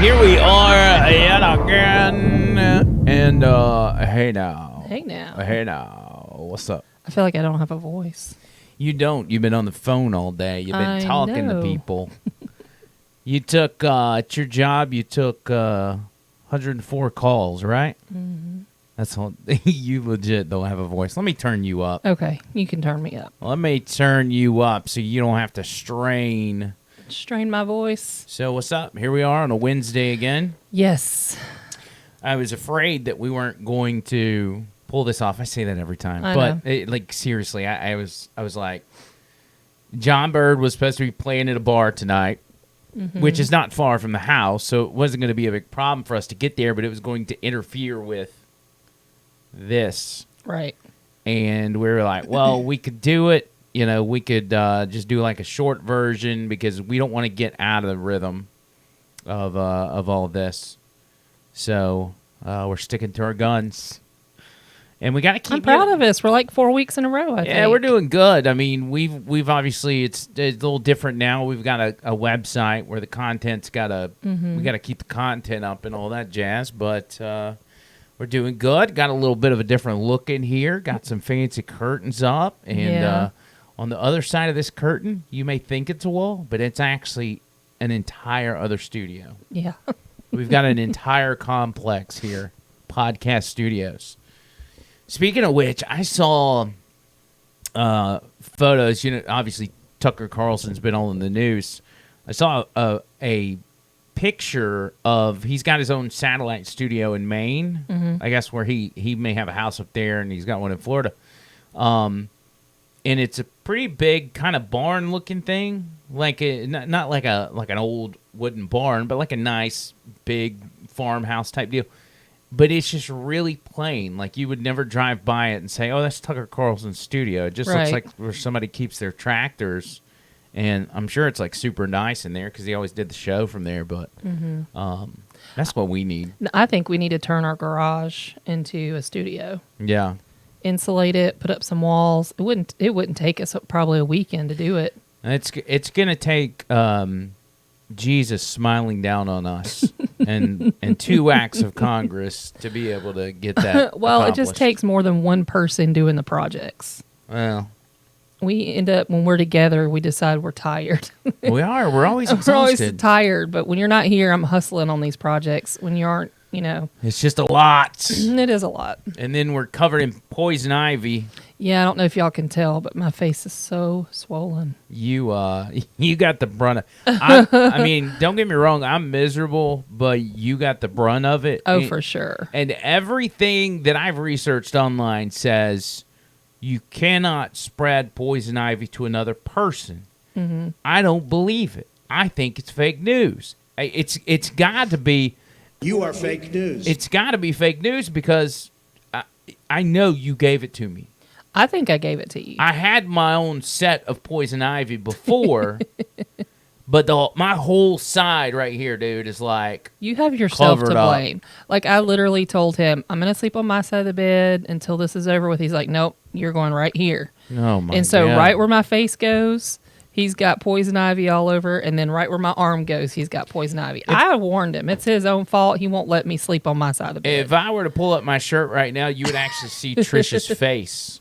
Here we are yet again. And, hey now. Hey now. Hey now. What's up? I feel like I don't have a voice. You don't. You've been on the phone all day. You've been talking to people. You took, at your job, you took 104 calls, right? Mm-hmm. That's all. You legit don't have a voice. Let me turn you up. Okay, you can turn me up. Let me turn you up so you don't have to strain my voice. So what's up? Here we are on a Wednesday again. Yes. I was afraid that we weren't going to pull this off. I say that every time. I But know. Seriously, I was like, John Bird was supposed to be playing at a bar tonight, which is not far from the house, so it wasn't going to be a big problem for us to get there, but it was going to interfere with this. Right. And we were like, well, we could do it. You know, we could just do like a short version because we don't want to get out of the rhythm of all this. So we're sticking to our guns, and we got to keep. I'm proud of us. We're like 4 weeks in a row. I think. Yeah, we're doing good. I mean, we've obviously it's a little different now. We've got a website where the content's got to we got to keep the content up and all that jazz. But we're doing good. Got a little bit of a different look in here. Got some fancy curtains up, and on the other side of this curtain, you may think it's a wall, but it's actually an entire other studio. Yeah. We've got an entire complex here, podcast studios. Speaking of which, I saw photos. You know, obviously Tucker Carlson's been all in the news. I saw a picture of he's got his own satellite studio in Maine. I guess where he may have a house up there, and he's got one in Florida. And it's a pretty big kind of barn-looking thing, like not like an old wooden barn, but like a nice big farmhouse type deal. But it's just really plain. Like you would never drive by it and say, "Oh, that's Tucker Carlson's studio." It just looks like where somebody keeps their tractors, and I'm sure it's like super nice in there because he always did the show from there. But that's what we need. I think we need to turn our garage into a studio. Yeah. Insulate it, put up some walls. It wouldn't take us probably a weekend to do it. It's gonna take Jesus smiling down on us and 2 acts of Congress to be able to get that. Well, it just takes more than one person doing the projects. Well, we end up when we're together, we decide we're tired. we are. We're always exhausted. We're always tired, but when you're not here, I'm hustling on these projects. When you aren't, you know, it's just a lot. It is a lot. And then we're covered in poison ivy. Yeah, I don't know if y'all can tell, but my face is so swollen. You got the brunt of I mean, don't get me wrong, I'm miserable, but you got the brunt of it. Oh, for sure. And everything that I've researched online says you cannot spread poison ivy to another person. Mm-hmm. I don't believe it. I think it's fake news. It's got to be. You are fake news. It's got to be fake news because I know you gave it to me. I think I gave it to you. I had my own set of poison ivy before, but my whole side right here, dude, is like you have yourself to up. blame. Like I literally told him, I'm going to sleep on my side of the bed until this is over with. He's like, nope, you're going right here. Oh my! And so God. right where my face goes, he's got poison ivy all over, and then right where my arm goes, he's got poison ivy. I warned him. It's his own fault. He won't let me sleep on my side of the bed. If I were to pull up my shirt right now, you would actually see Trish's face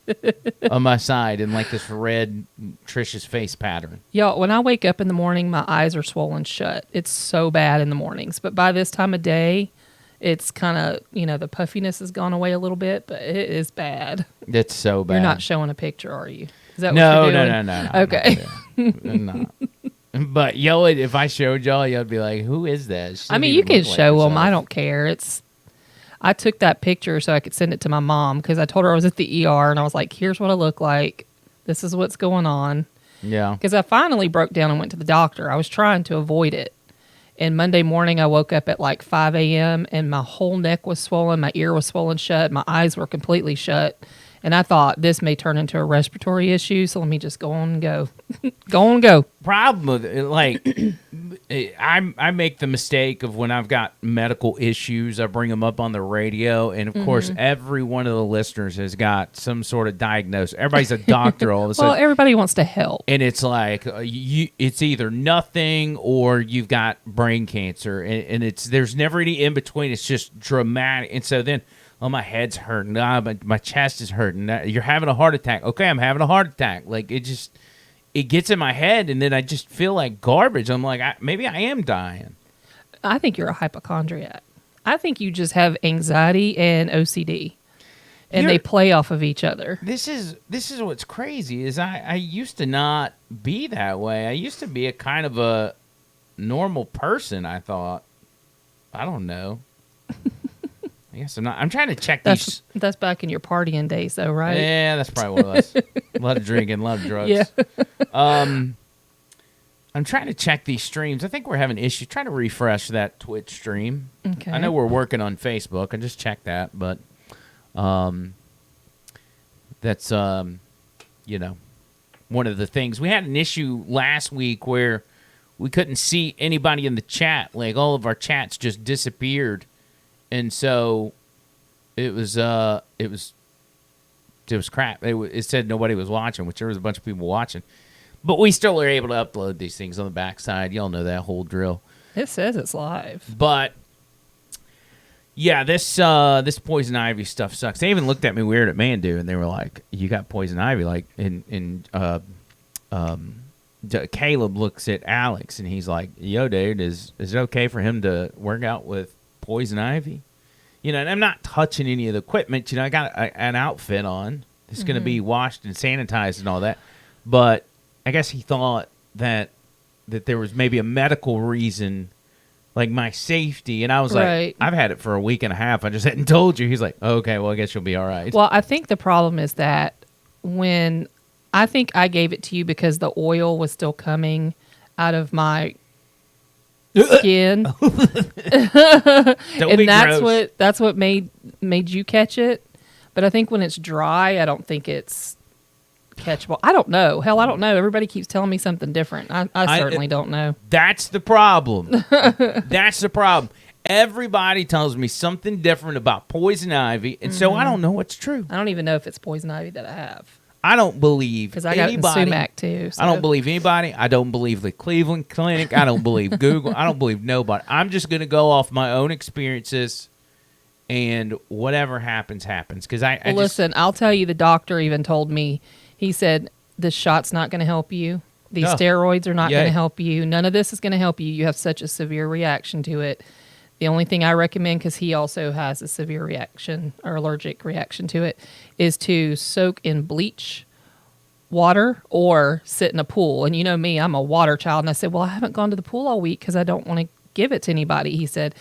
on my side in like this red Trish's face pattern. Y'all, when I wake up in the morning, my eyes are swollen shut. It's so bad in the mornings. But by this time of day, it's kind of, you know, the puffiness has gone away a little bit, but it is bad. It's so bad. You're not showing a picture, are you? Is that No, what you're doing? No. Okay. No. But yo, if I showed y'all, y'all'd be like, "Who is that?" I mean, you can show them. I don't care. I took that picture so I could send it to my mom because I told her I was at the ER and I was like, "Here's what I look like. This is what's going on." Yeah. Because I finally broke down and went to the doctor. I was trying to avoid it. And Monday morning, I woke up at like 5 a.m. and my whole neck was swollen. My ear was swollen shut. My eyes were completely shut. And I thought this may turn into a respiratory issue, so let me just go on and go. Go on and go. Problem with it, like, I make the mistake of when I've got medical issues, I bring them up on the radio, and of course, every one of the listeners has got some sort of diagnosis. Everybody's a doctor all of a sudden. Well, everybody wants to help. And it's like it's either nothing or you've got brain cancer, and there's never any in between. It's just dramatic. And so then, oh, my head's hurting. My chest is hurting. You're having a heart attack. Okay, I'm having a heart attack. Like it gets in my head, and then I just feel like garbage. I'm like, maybe I am dying. I think you're a hypochondriac. I think you just have anxiety and OCD, and they play off of each other. This is what's crazy is I used to not be that way. I used to be a kind of a normal person, I thought. I don't know. I guess I'm not. I'm trying to check these. That's back in your partying days, though, right? Yeah, that's probably what it was. A lot of drinking, a lot of drugs. Yeah. I'm trying to check these streams. I think we're having issues. Trying to refresh that Twitch stream. Okay. I know we're working on Facebook. I just checked that, but that's one of the things. We had an issue last week where we couldn't see anybody in the chat. Like all of our chats just disappeared. And so it was crap. It said nobody was watching, which there was a bunch of people watching. But we still are able to upload these things on the backside. Y'all know that whole drill. It says it's live. But yeah, this poison ivy stuff sucks. They even looked at me weird at Mandu, and they were like, "You got poison ivy?" Like, Caleb looks at Alex, and he's like, "Yo, dude, is it okay for him to work out with poison ivy?" And I'm not touching any of the equipment. I got an outfit on. It's going to be washed and sanitized and all that. But I guess he thought that there was maybe a medical reason, like my safety. And I was like, I've had it for a week and a half. I just hadn't told you. He's like, okay, well, I guess you'll be all right. Well, I think the problem is that I think I gave it to you because the oil was still coming out of my skin. And that's what made you catch it. But I think when it's dry, I don't think it's catchable. I don't know. Hell, I don't know. Everybody keeps telling me something different. I certainly don't know. That's the problem. That's the problem. Everybody tells me something different about poison ivy, and so I don't know what's true. I don't even know if it's poison ivy that I have. I don't believe because I got it in sumac too. So. I don't believe anybody. I don't believe the Cleveland Clinic. I don't believe Google. I don't believe nobody. I'm just going to go off my own experiences, and whatever happens, happens. Because listen, I'll tell you. The doctor even told me. He said the shot's not going to help you. These steroids are not going to help you. None of this is going to help you. You have such a severe reaction to it. The only thing I recommend, because he also has a severe reaction or allergic reaction to it, is to soak in bleach water or sit in a pool. And you know me, I'm a water child. And I said, well, I haven't gone to the pool all week because I don't want to give it to anybody. He said,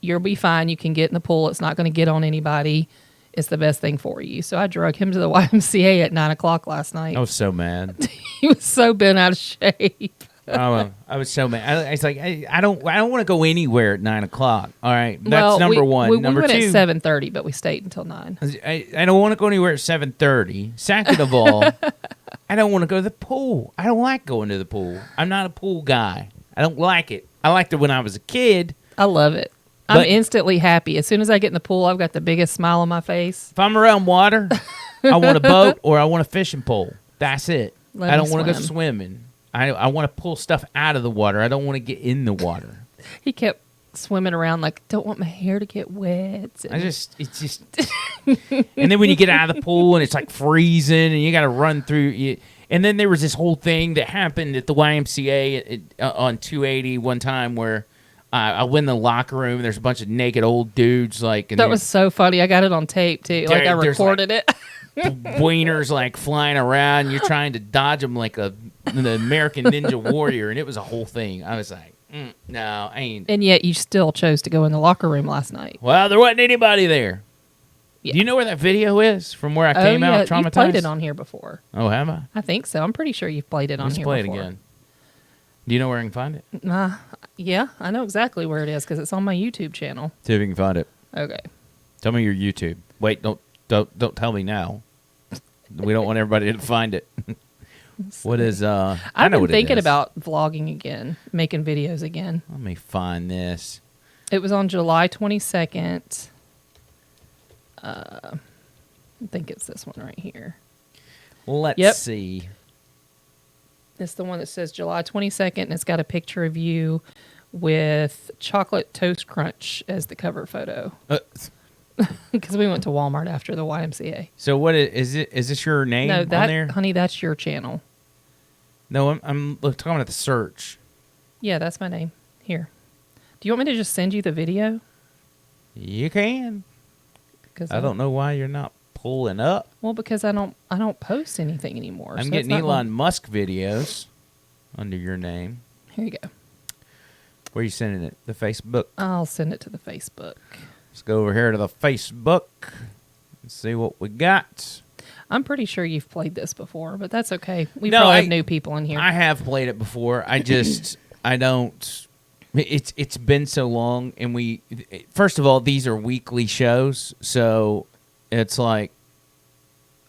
you'll be fine. You can get in the pool. It's not going to get on anybody. It's the best thing for you. So I drug him to the YMCA at 9:00 last night. I was so mad. He was so bent out of shape. I was so mad. I was like, I don't want to go anywhere at 9:00. All right, that's number one. We number went two, at 7:30, but we stayed until 9. I don't want to go anywhere at 7:30. Second of all, I don't want to go to the pool. I don't like going to the pool. I'm not a pool guy. I don't like it. I liked it when I was a kid. I love it. I'm instantly happy. As soon as I get in the pool, I've got the biggest smile on my face. If I'm around water, I want a boat or I want a fishing pole. That's it. I don't want to go swimming. I want to pull stuff out of the water. I don't want to get in the water. He kept swimming around like, don't want my hair to get wet. It's just. And then when you get out of the pool and it's like freezing and you got to run through. And then there was this whole thing that happened at the YMCA on 280 one time where I went in the locker room. And there's a bunch of naked old dudes. That was so funny. I got it on tape too. I recorded it. Wieners like flying around. You're trying to dodge them like the American Ninja Warrior, and it was a whole thing. I was like, no, I ain't. And yet you still chose to go in the locker room last night. Well, there wasn't anybody there. Yeah. Do you know where that video is from where I came out traumatized? You've played it on here before. Oh, have I? I think so. I'm pretty sure you've played it on here before. Let's play it again. Do you know where I can find it? Yeah, I know exactly where it is because it's on my YouTube channel. See if you can find it. Okay. Tell me your YouTube. Wait, don't tell me now. We don't want everybody to find it. What is I I've know been what it thinking is. about vlogging again, making videos again. Let me find this. It was on July 22nd. I think it's this one right here. Let's see. It's the one that says July 22nd, and it's got a picture of you with chocolate toast crunch as the cover photo. Because we went to Walmart after the YMCA. So what is it? Is this your name No, on there? honey, that's your channel. No, I'm talking about the search. Yeah, that's my name. Here. Do you want me to just send you the video? You can. Because I don't know why you're not pulling up. Well, because I don't post anything anymore. I'm so getting it's not Elon Musk videos under your name. Here you go. Where are you sending it? The Facebook? I'll send it to the Facebook. Let's go over here to the Facebook and see what we got. I'm pretty sure you've played this before, but that's okay. We No, probably have new people in here. I have played it before. I just, I don't. It's been so long, and first of all, these are weekly shows, so it's like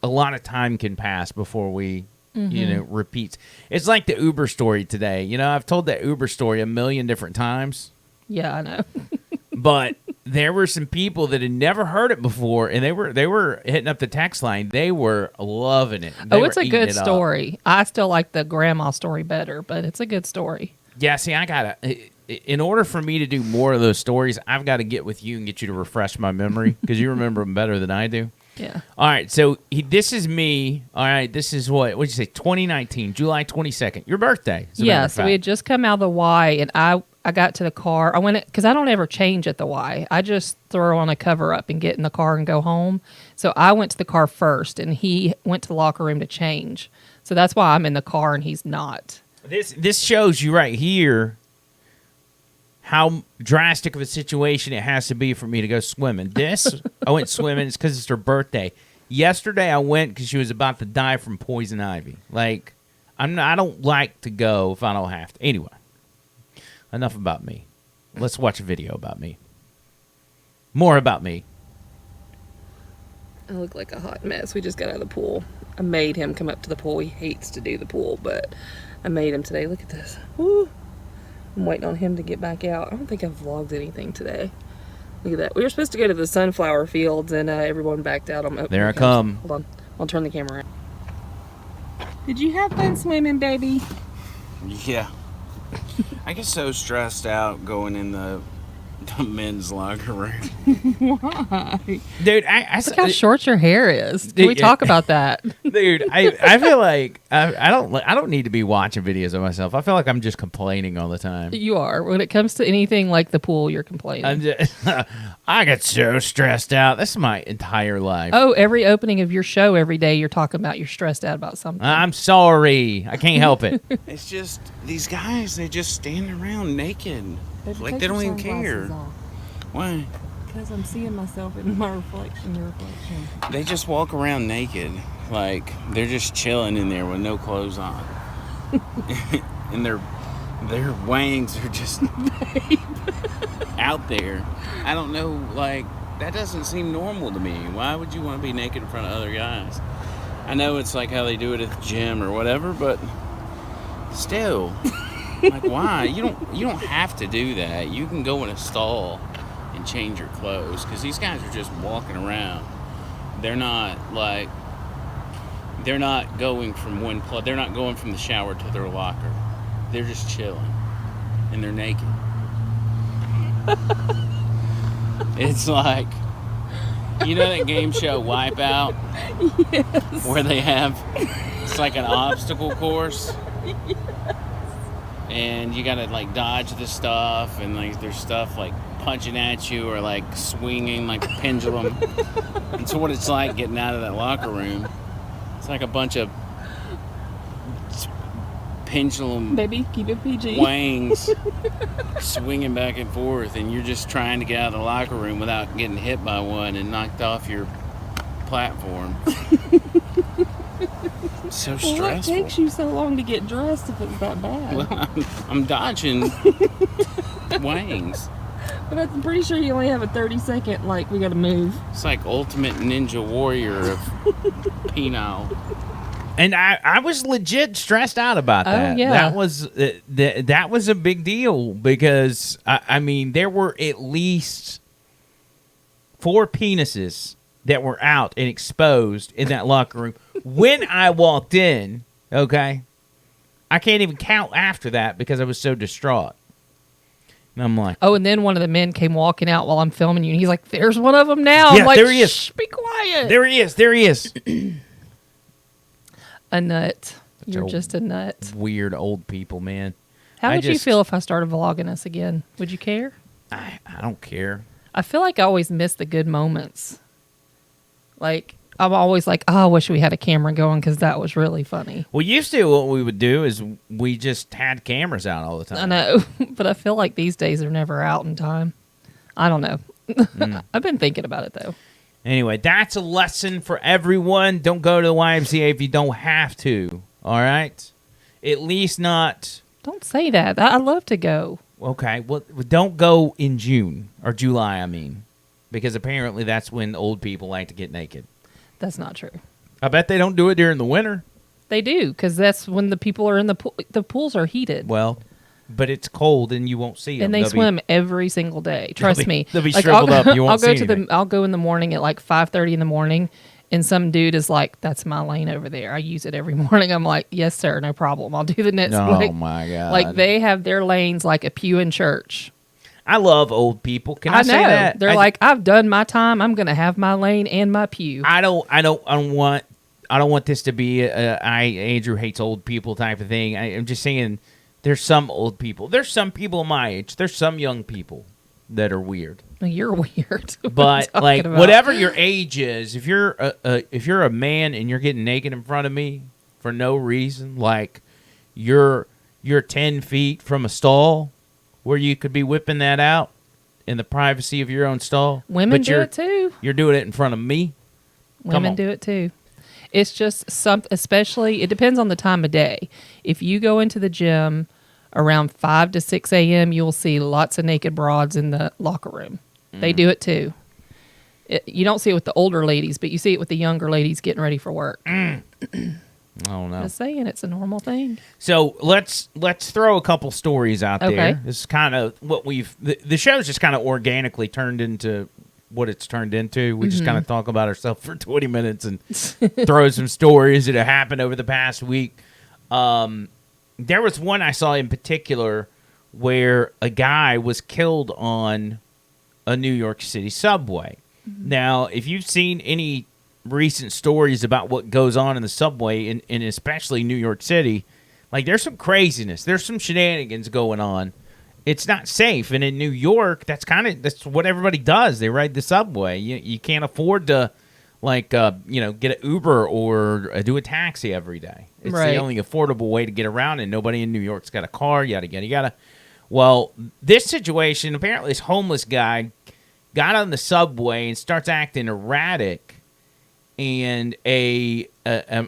a lot of time can pass before we, repeat. It's like the Uber story today. I've told that Uber story a million different times. Yeah, I know. But there were some people that had never heard it before, and they were hitting up the text line. They were loving it. It's a good story. I still like the grandma story better, but it's a good story. Yeah, see, in order for me to do more of those stories, I've got to get with you and get you to refresh my memory because you remember them better than I do. Yeah. All right, so this is me. All right, this is what'd you say, 2019, July 22nd, your birthday. Yeah, so we had just come out of the Y, and I got to the car. I went because I don't ever change at the Y. I just throw on a cover up and get in the car and go home. So I went to the car first, and he went to the locker room to change. So that's why I'm in the car and he's not. This shows you right here how drastic of a situation it has to be for me to go swimming. I went swimming. It's because it's her birthday. Yesterday I went because she was about to die from poison ivy. Like, I don't like to go if I don't have to. Anyway, enough about me. Let's watch a video about me. More about me. I look like a hot mess. We just got out of the pool. I made him come up to the pool. He hates to do the pool, but I made him today. Look at this. Woo. I'm waiting on him to get back out. I don't think I've vlogged anything today. Look at that. We were supposed to go to the sunflower fields, and everyone backed out. There I come. Hold on. I'll turn the camera around. Did you have fun swimming, baby? Yeah. I get so stressed out going in the men's locker room. Why? Dude, Look how short your hair is. Can we talk about that? Dude, I feel like I don't need to be watching videos of myself. I feel like I'm just complaining all the time. You are. When it comes to anything like the pool, you're complaining. I get so stressed out. This is my entire life. Oh, every opening of your show every day, you're talking about you're stressed out about something. I'm sorry. I can't help it. It's just, these guys, they just stand around naked. Like they don't even care. Why? Because I'm seeing myself in my reflection, your reflection. They just walk around naked. Like they're just chilling in there with no clothes on. And their wangs are just out there. I don't know, like, that doesn't seem normal to me. Why would you want to be naked in front of other guys? I know it's like how they do it at the gym or whatever, but still. Like, why? You don't have to do that. You can go in a stall and change your clothes because these guys are just walking around. They're not going from they're not going from the shower to their locker. They're just chilling and they're naked. It's like, you know that game show Wipeout? Yes. Where they have, it's like an obstacle course. Yes. And you gotta like dodge the stuff, and like there's stuff like punching at you or like swinging like a pendulum. And so what it's like getting out of that locker room, it's like a bunch of pendulum Baby, keep it PG. wangs swinging back and forth, and you're just trying to get out of the locker room without getting hit by one and knocked off your platform. It's so stressful. Well, what takes you so long to get dressed if it's that bad? Well, I'm dodging wangs. But I'm pretty sure you only have a 30-second, like, we gotta move. It's like Ultimate Ninja Warrior of penile. And I was legit stressed out about that. Oh, yeah. That was a big deal because, I mean, there were at least 4 penises that were out and exposed in that locker room when I walked in, okay? I can't even count after that because I was so distraught. And I'm like... Oh, and then one of the men came walking out while I'm filming you, and he's like, there's one of them now. Yeah, I'm like, there he is. Shh, be quiet. There he is. A nut. You're just a nut. Weird old people, man. How would you feel if I started vlogging us again? Would you care? I don't care. I feel like I always miss the good moments. Like, I'm always like, oh, I wish we had a camera going because that was really funny. Well, used to what we would do is we just had cameras out all the time. I know, but I feel like these days are never out in time. I don't know. I've been thinking about it, though. Anyway, that's a lesson for everyone. Don't go to the YMCA if you don't have to, all right? At least not... Don't say that. I love to go. Okay, well, don't go in June, or July, I mean, because apparently that's when old people like to get naked. That's not true. I bet they don't do it during the winter. They do, because that's when the people are in the pool. The pools are heated. Well, but it's cold and you won't see them. And they swim every single day. Trust me. They'll be shriveled up. You won't see anything. I'll go in the morning at like 5:30 in the morning, and some dude is like, "That's my lane over there. I use it every morning." I'm like, "Yes, sir, no problem. I'll do the next." Oh my god! Like they have their lanes like a pew in church. I love old people. Can I know. say that? They're like, I've done my time. I'm going to have my lane and my pew. I don't want this to be a Andrew hates old people type of thing. I'm just saying there's some old people. There's some people my age. There's some young people that are weird. You're weird. But like whatever your age is, if you're a man and you're getting naked in front of me for no reason, like you're 10 feet from a stall where you could be whipping that out in the privacy of your own stall. Women do it too. You're doing it in front of me. Women do it too. It's just especially, it depends on the time of day. If you go into the gym around 5 to 6 a.m., you'll see lots of naked broads in the locker room. They do it too. You don't see it with the older ladies, but you see it with the younger ladies getting ready for work. Oh no! Just saying, it's a normal thing. So let's throw a couple stories out there. This is kind of what the show's just kind of organically turned into what it's turned into. We just kind of talk about ourselves for 20 minutes and throw some stories that have happened over the past week. There was one I saw in particular where a guy was killed on a New York City subway. Now, if you've seen any recent stories about what goes on in the subway, in especially New York City, like there's some craziness. There's some shenanigans going on. It's not safe. And in New York, that's what everybody does. They ride the subway. You can't afford to get an Uber or do a taxi every day. It's the only affordable way to get around, and nobody in New York's got a car, yada, yada, yada. Well, this situation, apparently this homeless guy got on the subway and starts acting erratic. And a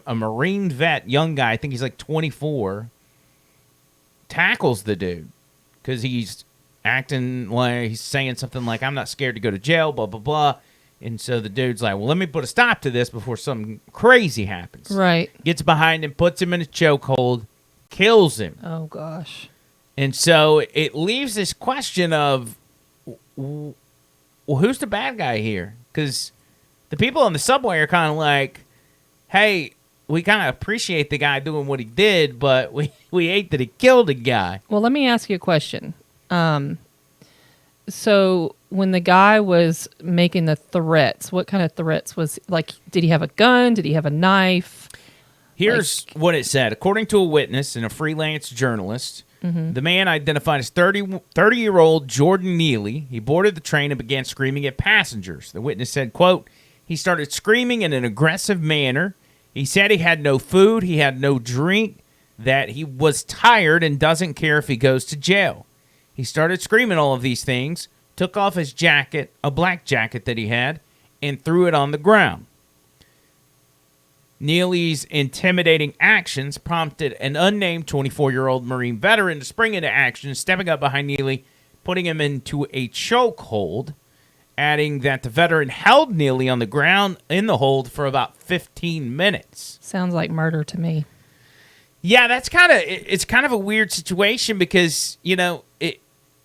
Marine vet, young guy, I think he's like 24, tackles the dude because he's acting like he's saying something like, "I'm not scared to go to jail," blah, blah, blah. And so the dude's like, "Well, let me put a stop to this before something crazy happens." Right. Gets behind him, puts him in a chokehold, kills him. Oh, gosh. And so it leaves this question of, well, who's the bad guy here? Because the people on the subway are kind of like, hey, we kind of appreciate the guy doing what he did, but we hate that he killed a guy. Well, let me ask you a question. So when the guy was making the threats, what kind of threats was, like, did he have a gun? Did he have a knife? Here's what it said. According to a witness and a freelance journalist, the man identified as 30-year-old Jordan Neely. He boarded the train and began screaming at passengers. The witness said, quote, "He started screaming in an aggressive manner. He said he had no food, he had no drink, that he was tired and doesn't care if he goes to jail. He started screaming all of these things, took off his jacket, a black jacket that he had, and threw it on the ground. Neely's intimidating actions prompted an unnamed 24-year-old Marine veteran to spring into action, stepping up behind Neely, putting him into a chokehold, adding that the veteran held Neely on the ground in the hold for about 15 minutes. Sounds like murder to me. Yeah, it's kind of a weird situation because,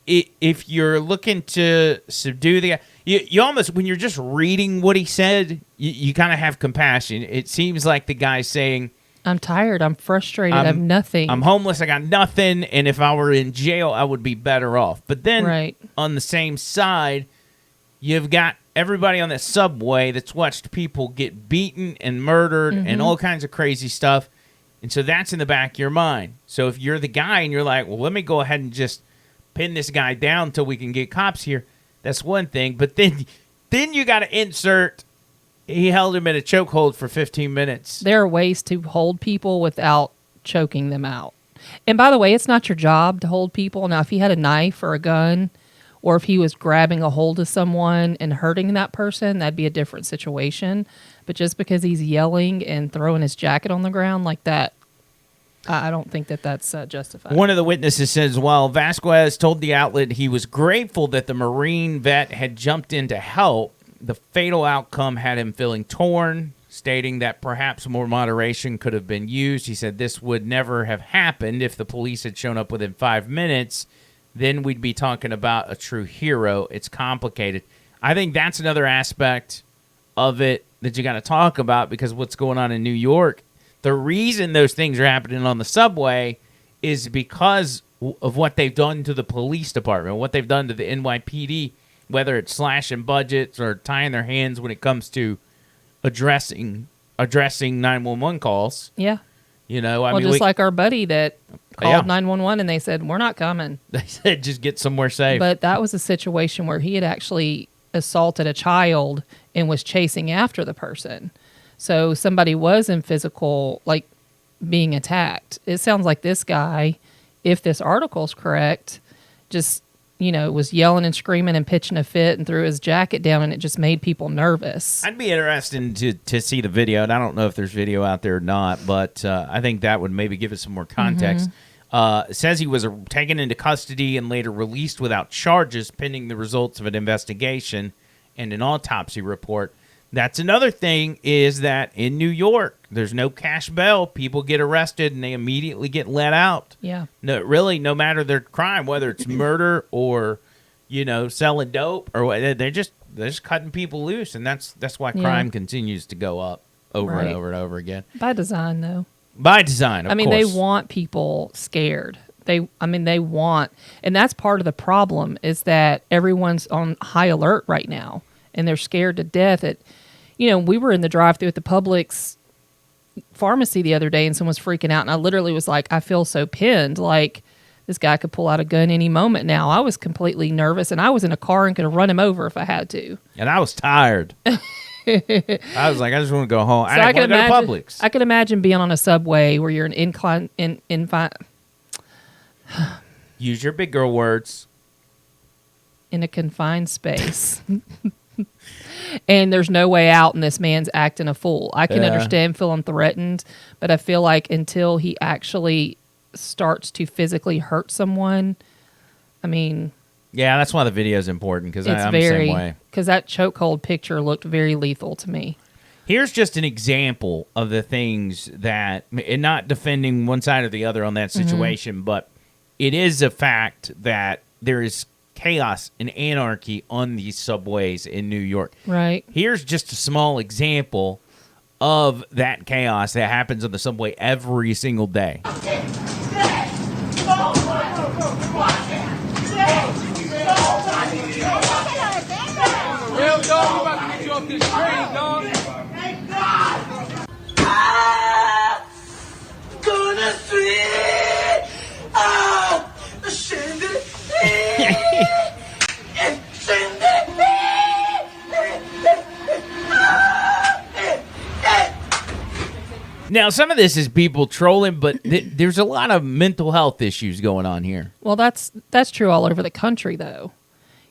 if you're looking to subdue the guy, you almost, when you're just reading what he said, you kind of have compassion. It seems like the guy's saying, I'm tired. I'm frustrated. I have nothing. I'm homeless. I got nothing. And if I were in jail, I would be better off. But then on the same side, you've got everybody on that subway that's watched people get beaten and murdered and all kinds of crazy stuff. And so that's in the back of your mind. So if you're the guy and you're like, well, let me go ahead and just pin this guy down until we can get cops here, that's one thing. But then you got to insert, he held him in a chokehold for 15 minutes. There are ways to hold people without choking them out. And by the way, it's not your job to hold people. Now, if he had a knife or a gun, or if he was grabbing a hold of someone and hurting that person, that'd be a different situation. But just because he's yelling and throwing his jacket on the ground like that, I don't think that's justified. One of the witnesses says, while Vasquez told the outlet he was grateful that the Marine vet had jumped in to help, the fatal outcome had him feeling torn, stating that perhaps more moderation could have been used. He said this would never have happened if the police had shown up within 5 minutes. Then we'd be talking about a true hero. It's complicated. I think that's another aspect of it that you got to talk about, because what's going on in New York, the reason those things are happening on the subway is because of what they've done to the police department, what they've done to the NYPD, whether it's slashing budgets or tying their hands when it comes to addressing 911 calls. Yeah. I mean, just like our buddy that called 911 and they said, we're not coming. They said, just get somewhere safe. But that was a situation where he had actually assaulted a child and was chasing after the person. So somebody was in physical, like, being attacked. It sounds like this guy, if this article's correct, just, was yelling and screaming and pitching a fit and threw his jacket down, and it just made people nervous. I'd be interested to see the video, and I don't know if there's video out there or not, but I think that would maybe give us some more context. It says he was taken into custody and later released without charges pending the results of an investigation and an autopsy report. That's another thing, is that in New York, there's no cash bail. People get arrested and they immediately get let out. Yeah. No matter their crime, whether it's murder or, selling dope, or they're just cutting people loose, and that's why crime continues to go up over and over and over again. By design, though. By design, of course. They want people scared. They want, and that's part of the problem, is that everyone's on high alert right now, and they're scared to death. We were in the drive-thru at the Publix pharmacy the other day, and someone was freaking out, and I literally was like, I feel so pinned, like this guy could pull out a gun any moment now. I was completely nervous, and I was in a car and could have run him over if I had to. And I was tired. I was like, I just want to go home. So I didn't want to go to Publix. I could imagine being on a subway where you're Use your big girl words. In a confined space. And there's no way out, and this man's acting a fool. I can understand feeling threatened, but I feel like until he actually starts to physically hurt someone, yeah, that's why the video is important, because I'm the same way. Because that chokehold picture looked very lethal to me. Here's just an example of the things that, and not defending one side or the other on that situation, but it is a fact that there is chaos and anarchy on these subways in New York. Right. Here's just a small example of that chaos that happens on the subway every single day. Real dog, we about to get you off this train, dog. Gonna see. Now, some of this is people trolling, but there's a lot of mental health issues going on here. Well, that's true all over the country, though.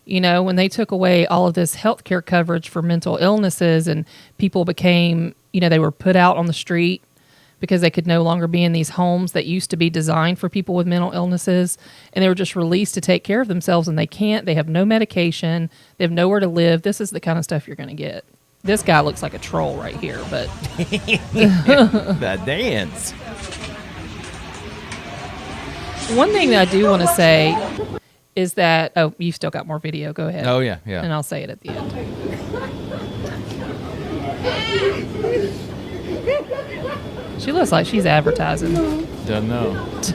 When they took away all of this healthcare coverage for mental illnesses, and people became, they were put out on the street because they could no longer be in these homes that used to be designed for people with mental illnesses, and they were just released to take care of themselves, and they can't. They have no medication. They have nowhere to live. This is the kind of stuff you're going to get. This guy looks like a troll right here, but the dance. One thing that I do want to say is that you've still got more video. Go ahead. Oh yeah. And I'll say it at the end. She looks like she's advertising. Don't know.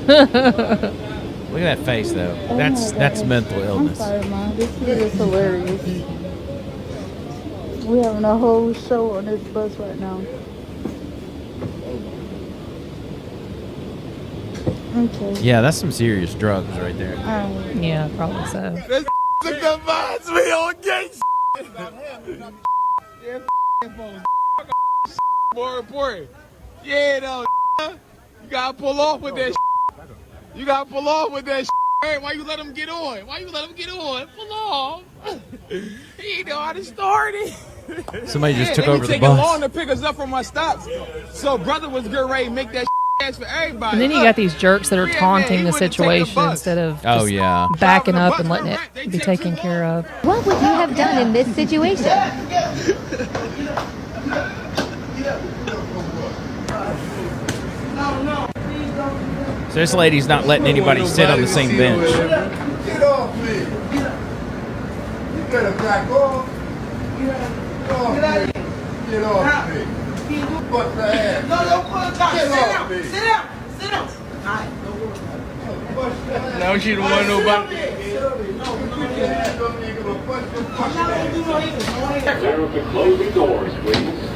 Look at that face, though. That's mental illness. I'm sorry, Mom. This is just hilarious. We're having a whole show on this bus right now. Okay. Yeah, that's some serious drugs right there. Alright. Yeah, probably so. This reminds me on gay more important. Yeah, though, you gotta pull off with that. You gotta pull off with that. Hey, why you let him get on? Pull off. He know how to start it. Somebody just took over the Take it long bus. to pick us up from our stops. So brother was getting ready to make that ass for everybody. And then you got these jerks that are taunting the situation instead of just backing up and letting it be taken care of. What would you have done in this situation? So this lady's not letting anybody sit on the same bench. Get off me. You better back off. Get off me. Get off me. Bust the ass. No, put Get off me. Sit down. No, she don't want nobody. Closing doors, please.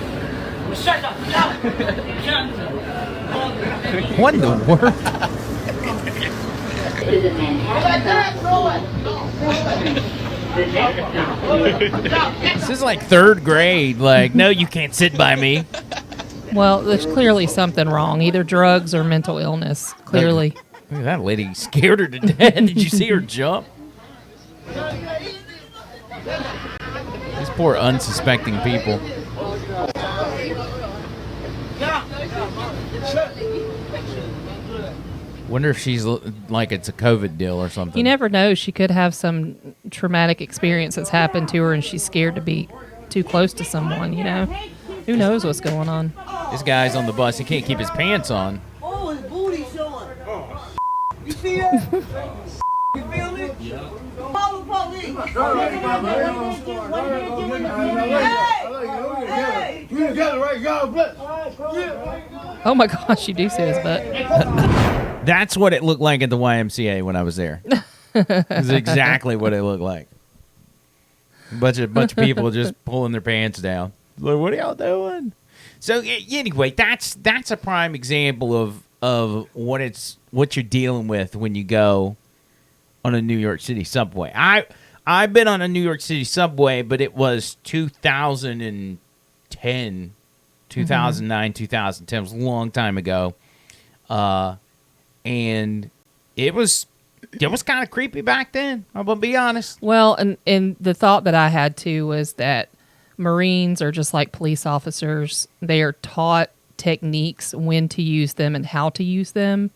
Shut up. What in the world? This is like third grade. Like, no, you can't sit by me. Well, there's clearly something wrong, either drugs or mental illness. Clearly. Look at that lady, scared her to death. Did you see her jump? These poor unsuspecting people. Wonder if she's like it's a COVID deal or something. You never know. She could have some traumatic experience that's happened to her, and she's scared to be too close to someone, you know? Who knows what's going on? This guy's on the bus. He can't keep his pants on. Oh, his booty showing. You see that? You feel me? Follow police. Hey! You got it right, God bless. Oh my gosh, you do see his butt. That's what it looked like at the YMCA when I was there. It's exactly what it looked like. A bunch of people just pulling their pants down. Like, what are y'all doing? So anyway, that's a prime example of what you're dealing with when you go on a New York City subway. I've been on a New York City subway, but it was 2010, 2009, 2010. It was a long time ago. And it was kind of creepy back then. I'm going to be honest. Well, and the thought that I had too was that Marines are just like police officers. They are taught techniques, when to use them and how to use them.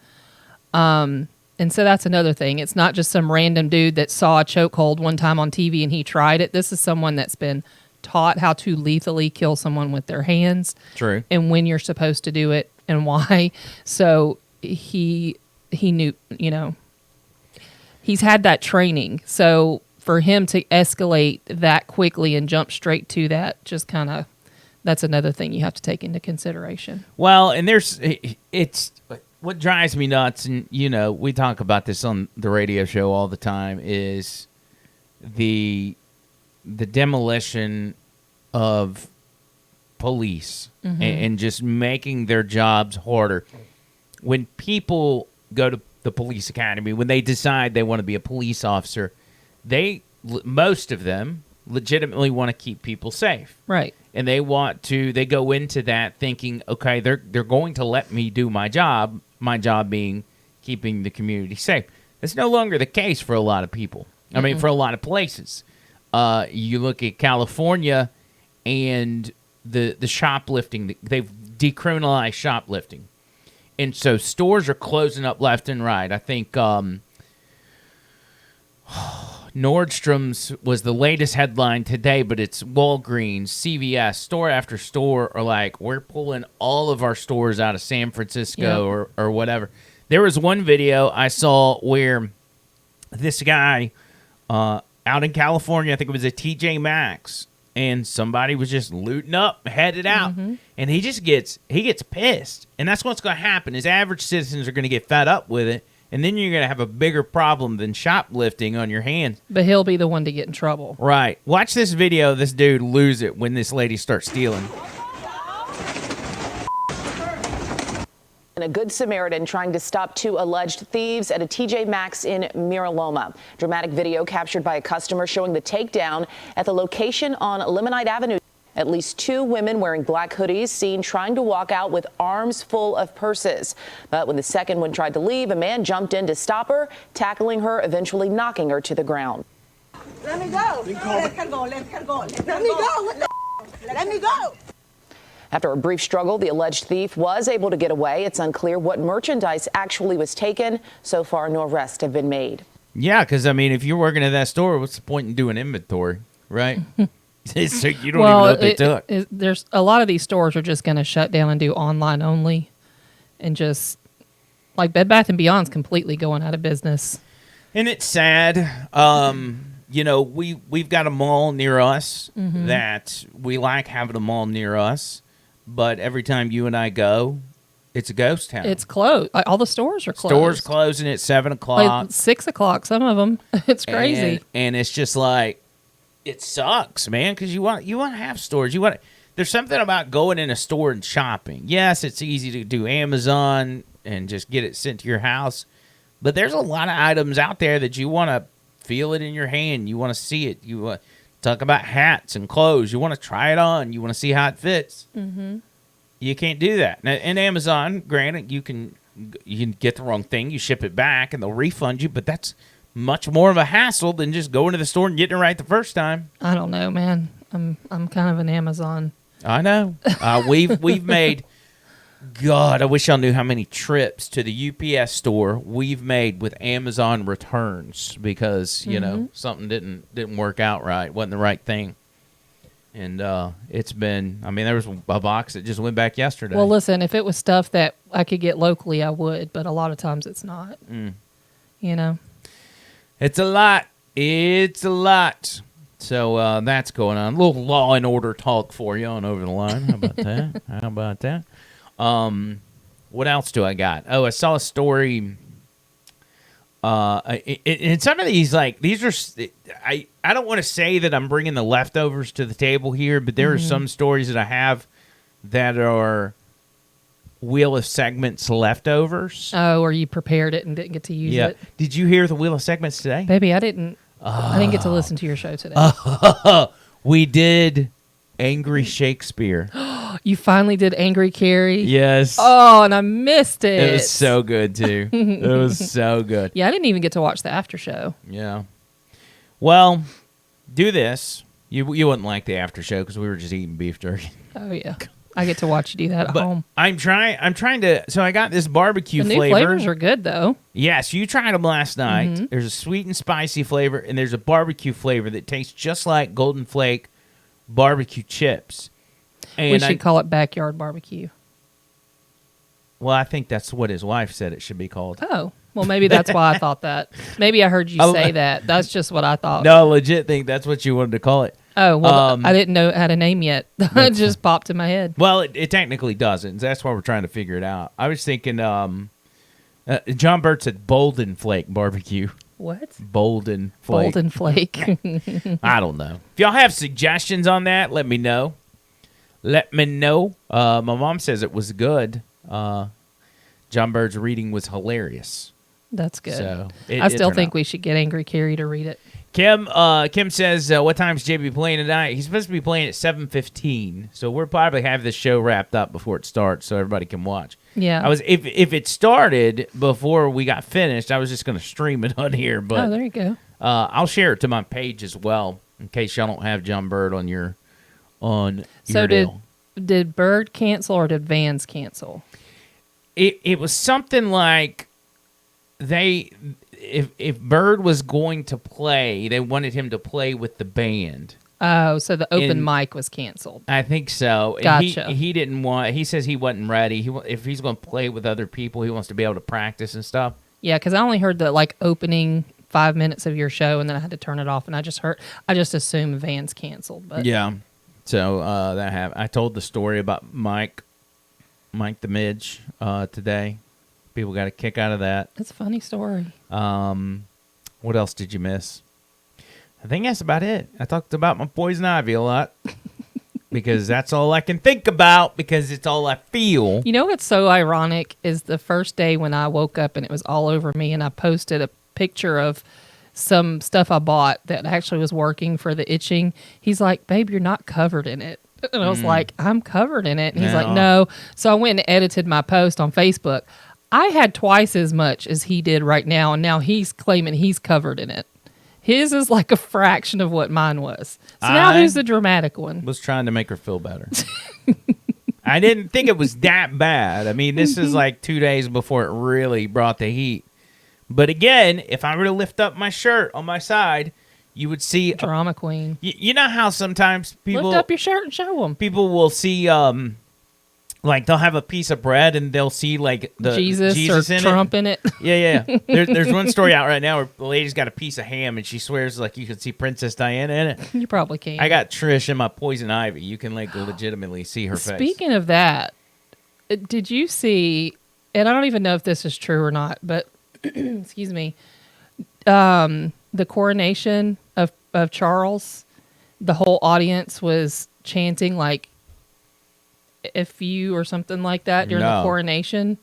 And so that's another thing. It's not just some random dude that saw a chokehold one time on TV and he tried it. This is someone that's been taught how to lethally kill someone with their hands. True. And when you're supposed to do it and why. So he knew, you know, he's had that training. So for him to escalate that quickly and jump straight to that, just kind of, that's another thing you have to take into consideration. Well, and it's what drives me nuts, and you know, we talk about this on the radio show all the time, is the demolition of police and just making their jobs harder. When people go to the police academy, when they decide they want to be a police officer, most of them legitimately want to keep people safe. Right. And they go into that thinking, okay, they're going to let me do my job being keeping the community safe. That's no longer the case for a lot of people. I mean, for a lot of places. You look at California and the shoplifting, they've decriminalized shoplifting. And so stores are closing up left and right. I think Nordstrom's was the latest headline today, but it's Walgreens, CVS, store after store are like, we're pulling all of our stores out of San Francisco or whatever. There was one video I saw where this guy out in California, I think it was a TJ Maxx, and somebody was just looting up, headed out, and he gets pissed. And that's what's going to happen is average citizens are going to get fed up with it, and then you're going to have a bigger problem than shoplifting on your hands. But he'll be the one to get in trouble. Right. Watch this video of this dude lose it when this lady starts stealing. And a Good Samaritan trying to stop 2 alleged thieves at a TJ Maxx in Mira Loma. Dramatic video captured by a customer showing the takedown at the location on Limonite Avenue. At least 2 women wearing black hoodies seen trying to walk out with arms full of purses. But when the second one tried to leave, a man jumped in to stop her, tackling her, eventually knocking her to the ground. Let me go. Let her go. Let her go. Let me go. What the Let me go. After a brief struggle, the alleged thief was able to get away. It's unclear what merchandise actually was taken. So far, no arrests have been made. Yeah, because, I mean, if you're working at that store, what's the point in doing inventory, right? So you don't even know what they took. There's a lot of these stores are just going to shut down and do online only. And just, like Bed Bath & Beyond's completely going out of business. And it's sad. You know, we've got a mall near us that we like having a mall near us. But every time you and I go, it's a ghost town. It's closed. Like, all the stores are closed. Stores closing at 7 o'clock. Like 6 o'clock, some of them. It's crazy. And it's just like, it sucks, man, because you want to have stores. There's something about going in a store and shopping. Yes, it's easy to do Amazon and just get it sent to your house. But there's a lot of items out there that you want to feel it in your hand. You want to see it. You want talk about hats and clothes. You want to try it on. You want to see how it fits. You can't do that. Now, in Amazon, granted, you can get the wrong thing. You ship it back, and they'll refund you. But that's much more of a hassle than just going to the store and getting it right the first time. I don't know, man. I'm kind of an Amazon. I know. We've made. God, I wish y'all knew how many trips to the UPS store we've made with Amazon returns because, you know, something didn't work out right, wasn't the right thing. And it's been, I mean, there was a box that just went back yesterday. Well, listen, if it was stuff that I could get locally, I would, but a lot of times it's not. You know? It's a lot. It's a lot. So that's going on. A little law and order talk for you on Over the Line. How about that? How about that? What else do I got? Oh, I saw a story. And some of these, like, these are, I don't want to say that I'm bringing the leftovers to the table here, but there are some stories that I have that are Wheel of Segments leftovers. Oh, or you prepared it and didn't get to use it. Did you hear the Wheel of Segments today? Baby, I didn't get to listen to your show today. We did Angry Shakespeare. You finally did Angry Carrie? Yes. Oh, and I missed it. It was so good, too. It was so good. Yeah, I didn't even get to watch the after show. Yeah. Well, do this. You wouldn't like the after show because we were just eating beef jerky. Oh, yeah. I get to watch you do that at home. I'm trying to, so I got this barbecue flavor. The new flavors are good, though. Yes, you tried them last night. There's a sweet and spicy flavor, and there's a barbecue flavor that tastes just like Golden Flake barbecue chips. And we should call it backyard barbecue. Well, I think that's what his wife said it should be called. Oh, well, maybe that's why I thought that. Maybe I heard you say that. That's just what I thought. No, I legit think that's what you wanted to call it. Oh, well, I didn't know it had a name yet. It just popped in my head. Well, it technically doesn't. That's why we're trying to figure it out. I was thinking John Burt said Bolden Flake barbecue. What? Bolden Flake. Bolden Flake. I don't know. If y'all have suggestions on that, let me know. Let me know. My mom says it was good. John Bird's reading was hilarious. That's good. So I still think we should get Angry Carrie to read it. Kim says, what time is JB playing tonight? He's supposed to be playing at 7:15, so we'll probably have this show wrapped up before it starts so everybody can watch. Yeah. If it started before we got finished, I was just going to stream it on here. But there you go. I'll share it to my page as well in case y'all don't have John Bird on your So did Bird cancel or did Vans cancel? it was something like if Bird was going to play, they wanted him to play with the band. Oh, so the open mic was canceled. I think so. Gotcha. He didn't want. He says he wasn't ready. If he's going to play with other people, he wants to be able to practice and stuff. Yeah, because I only heard the opening 5 minutes of your show, and then I had to turn it off, and I just assumed Van's canceled. But yeah, so that happened. I told the story about Mike the Midge today. People got a kick out of that. It's a funny story. What else did you miss? I think that's about it. I talked about my poison ivy a lot because that's all I can think about because it's all I feel. You know what's so ironic is the first day when I woke up and it was all over me, and I posted a picture of some stuff I bought that actually was working for the itching. He's like, "Babe, you're not covered in it." And I was like, "I'm covered in it." And he's like, "No." So I went and edited my post on Facebook. I had twice as much as he did right now, and now he's claiming he's covered in it. His is like a fraction of what mine was. So now who's the dramatic one? Was trying to make her feel better. I didn't think it was that bad. I mean, this is like 2 days before it really brought the heat. But again, if I were to lift up my shirt on my side, you would see... Drama queen. You know how sometimes people... Lift up your shirt and show them. People will see... like they'll have a piece of bread and they'll see like the Jesus or in Trump in it. Yeah. There's one story out right now where the lady's got a piece of ham and she swears like you can see Princess Diana in it. You probably can. I got Trish in my poison ivy. You can like legitimately see her face. Speaking of that, did you see? And I don't even know if this is true or not, but excuse me, the coronation of Charles. The whole audience was chanting like "F you" or something like that during the coronation.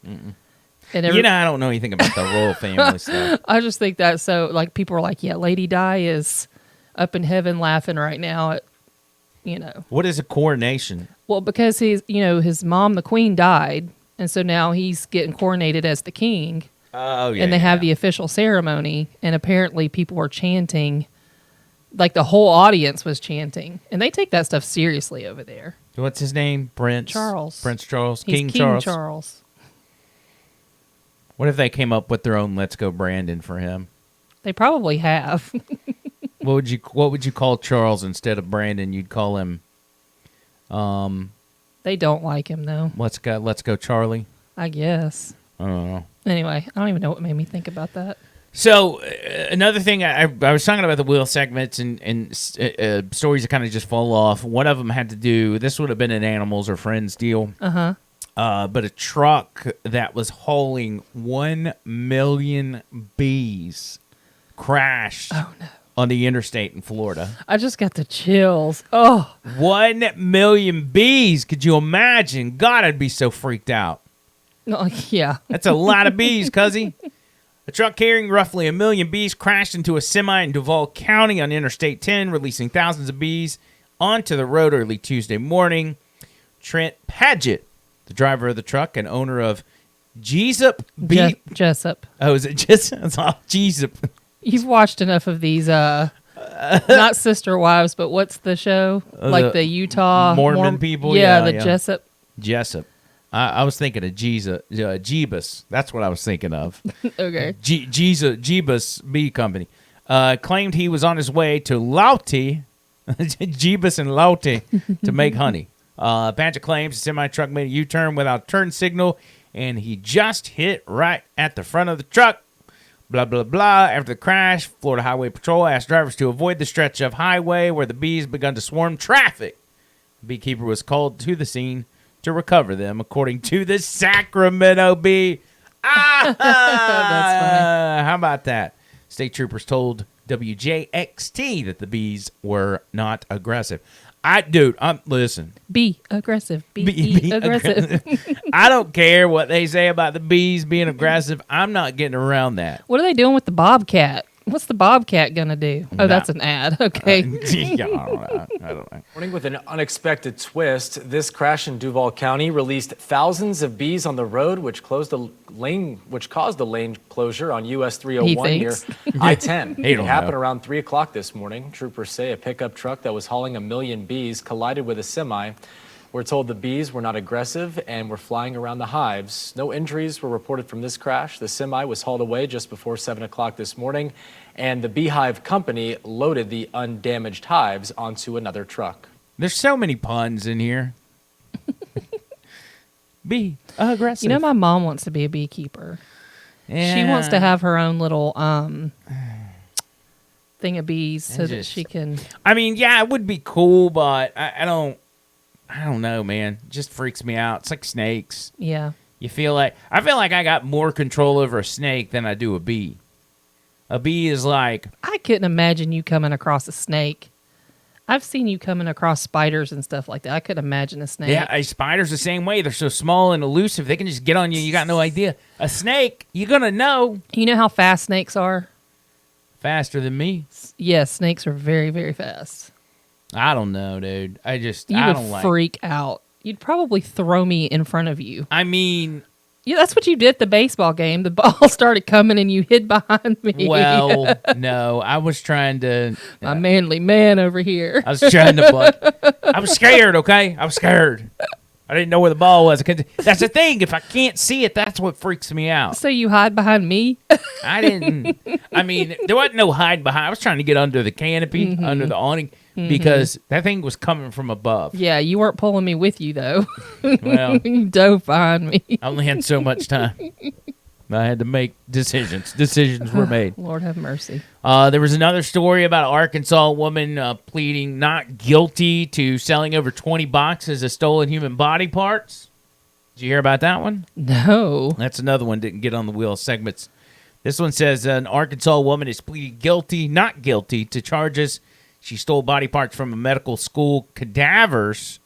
And I don't know anything about the royal family stuff. I just think that's so, like, people are like, yeah, Lady Di is up in heaven laughing right now at, What is a coronation? Well, because his mom, the queen, died, and so now he's getting coronated as the king. Oh, yeah. And they have the official ceremony, and apparently people were chanting, like the whole audience was chanting, and they take that stuff seriously over there. What's his name? Prince Charles. King Charles. What if they came up with their own "Let's Go Brandon" for him? They probably have. What would you call Charles instead of Brandon? You'd call him. They don't like him though. Let's go Charlie. I guess. I don't know. Anyway, I don't even know what made me think about that. So another thing, I was talking about the wheel segments and stories that kind of just fall off. One of them had to do. This would have been an Animals or Friends deal. But a truck that was hauling 1 million bees crashed on the interstate in Florida. I just got the chills. Oh, 1 million bees. Could you imagine? God, I'd be so freaked out. No, yeah. That's a lot of bees, cuzzy. A truck carrying roughly 1 million bees crashed into a semi in Duval County on Interstate 10, releasing thousands of bees onto the road early Tuesday morning. Trent Paget, the driver of the truck and owner of Jessup Jessup. Oh, is it Jessup? It's all Jessup. You've watched enough of these, not Sister Wives, but what's the show? Like the Utah Mormon people? Yeah, Jessup. Jessup. I was thinking of Jeebus. That's what I was thinking of. Okay. Jeebus Bee Company. Claimed he was on his way to Lauti, Jeebus and Lauti, to make honey. Paget claims the semi-truck made a U-turn without turn signal, and he just hit right at the front of the truck. Blah, blah, blah. After the crash, Florida Highway Patrol asked drivers to avoid the stretch of highway where the bees begun to swarm traffic. The beekeeper was called to the scene to recover them, according to the Sacramento Bee. That's funny. How about that? State troopers told WJXT that the bees were not aggressive. Listen. Be aggressive. Be aggressive. I don't care what they say about the bees being aggressive. I'm not getting around that. What are they doing with the bobcat? What's the bobcat gonna do? Oh, that's an ad. Okay. Yeah, I don't know. Morning with an unexpected twist. This crash in Duval County released thousands of bees on the road, which caused a lane closure on US 301 near I-10. It happened around 3 o'clock this morning. Troopers say a pickup truck that was hauling 1 million bees collided with a semi. We're told the bees were not aggressive and were flying around the hives. No injuries were reported from this crash. The semi was hauled away just before 7 o'clock this morning, and the beehive company loaded the undamaged hives onto another truck. There's so many puns in here. Bee aggressive. You know, my mom wants to be a beekeeper. Yeah. She wants to have her own little thing of bees so that she can. I mean, yeah, it would be cool, but I don't know, man. It just freaks me out. It's like snakes. Yeah. I feel like I got more control over a snake than I do a bee. A bee is like... I couldn't imagine you coming across a snake. I've seen you coming across spiders and stuff like that. I couldn't imagine a snake. Yeah, a spider's the same way. They're so small and elusive. They can just get on you. You got no idea. A snake, you're going to know. You know how fast snakes are? Faster than me? Yes, snakes are very, very fast. I don't know, dude. I would freak out. You'd probably throw me in front of you. I mean... Yeah, that's what you did at the baseball game. The ball started coming and you hid behind me. Well, no, I was trying to... My manly man over here. I was trying to... I was scared, okay? I was scared. I didn't know where the ball was. That's the thing. If I can't see it, that's what freaks me out. So you hide behind me? I didn't. I mean, there wasn't no hide behind. I was trying to get under the canopy, under the awning, because that thing was coming from above. Yeah, you weren't pulling me with you, though. Well, you dove behind me. I only had so much time. I had to make decisions. Decisions were made. Lord have mercy. There was another story about an Arkansas woman pleading not guilty to selling over 20 boxes of stolen human body parts. Did you hear about that one? No. That's another one didn't get on the wheel segments. This one says an Arkansas woman is pleading not guilty to charges. She stole body parts from a medical school cadavers,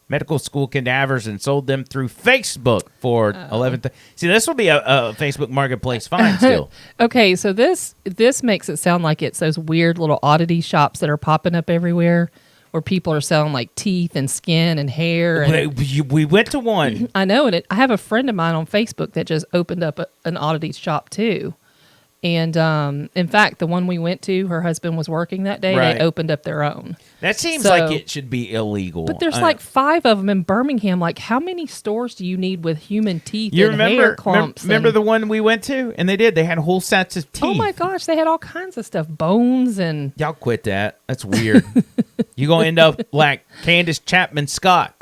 and sold them through Facebook for $11,000. See, this will be a Facebook Marketplace fine still. Okay, so this makes it sound like it's those weird little oddity shops that are popping up everywhere where people are selling like teeth and skin and hair. And we went to one. I know, and I have a friend of mine on Facebook that just opened up an oddity shop too. And in fact, the one we went to, her husband was working that day. Right. They opened up their own. That seems like it should be illegal. But there's like 5 of them in Birmingham. Like, how many stores do you need with human teeth and hair clumps? Remember the one we went to? And they had whole sets of teeth. Oh my gosh, they had all kinds of stuff, bones and... Y'all quit that. That's weird. You're going to end up like Candace Chapman Scott,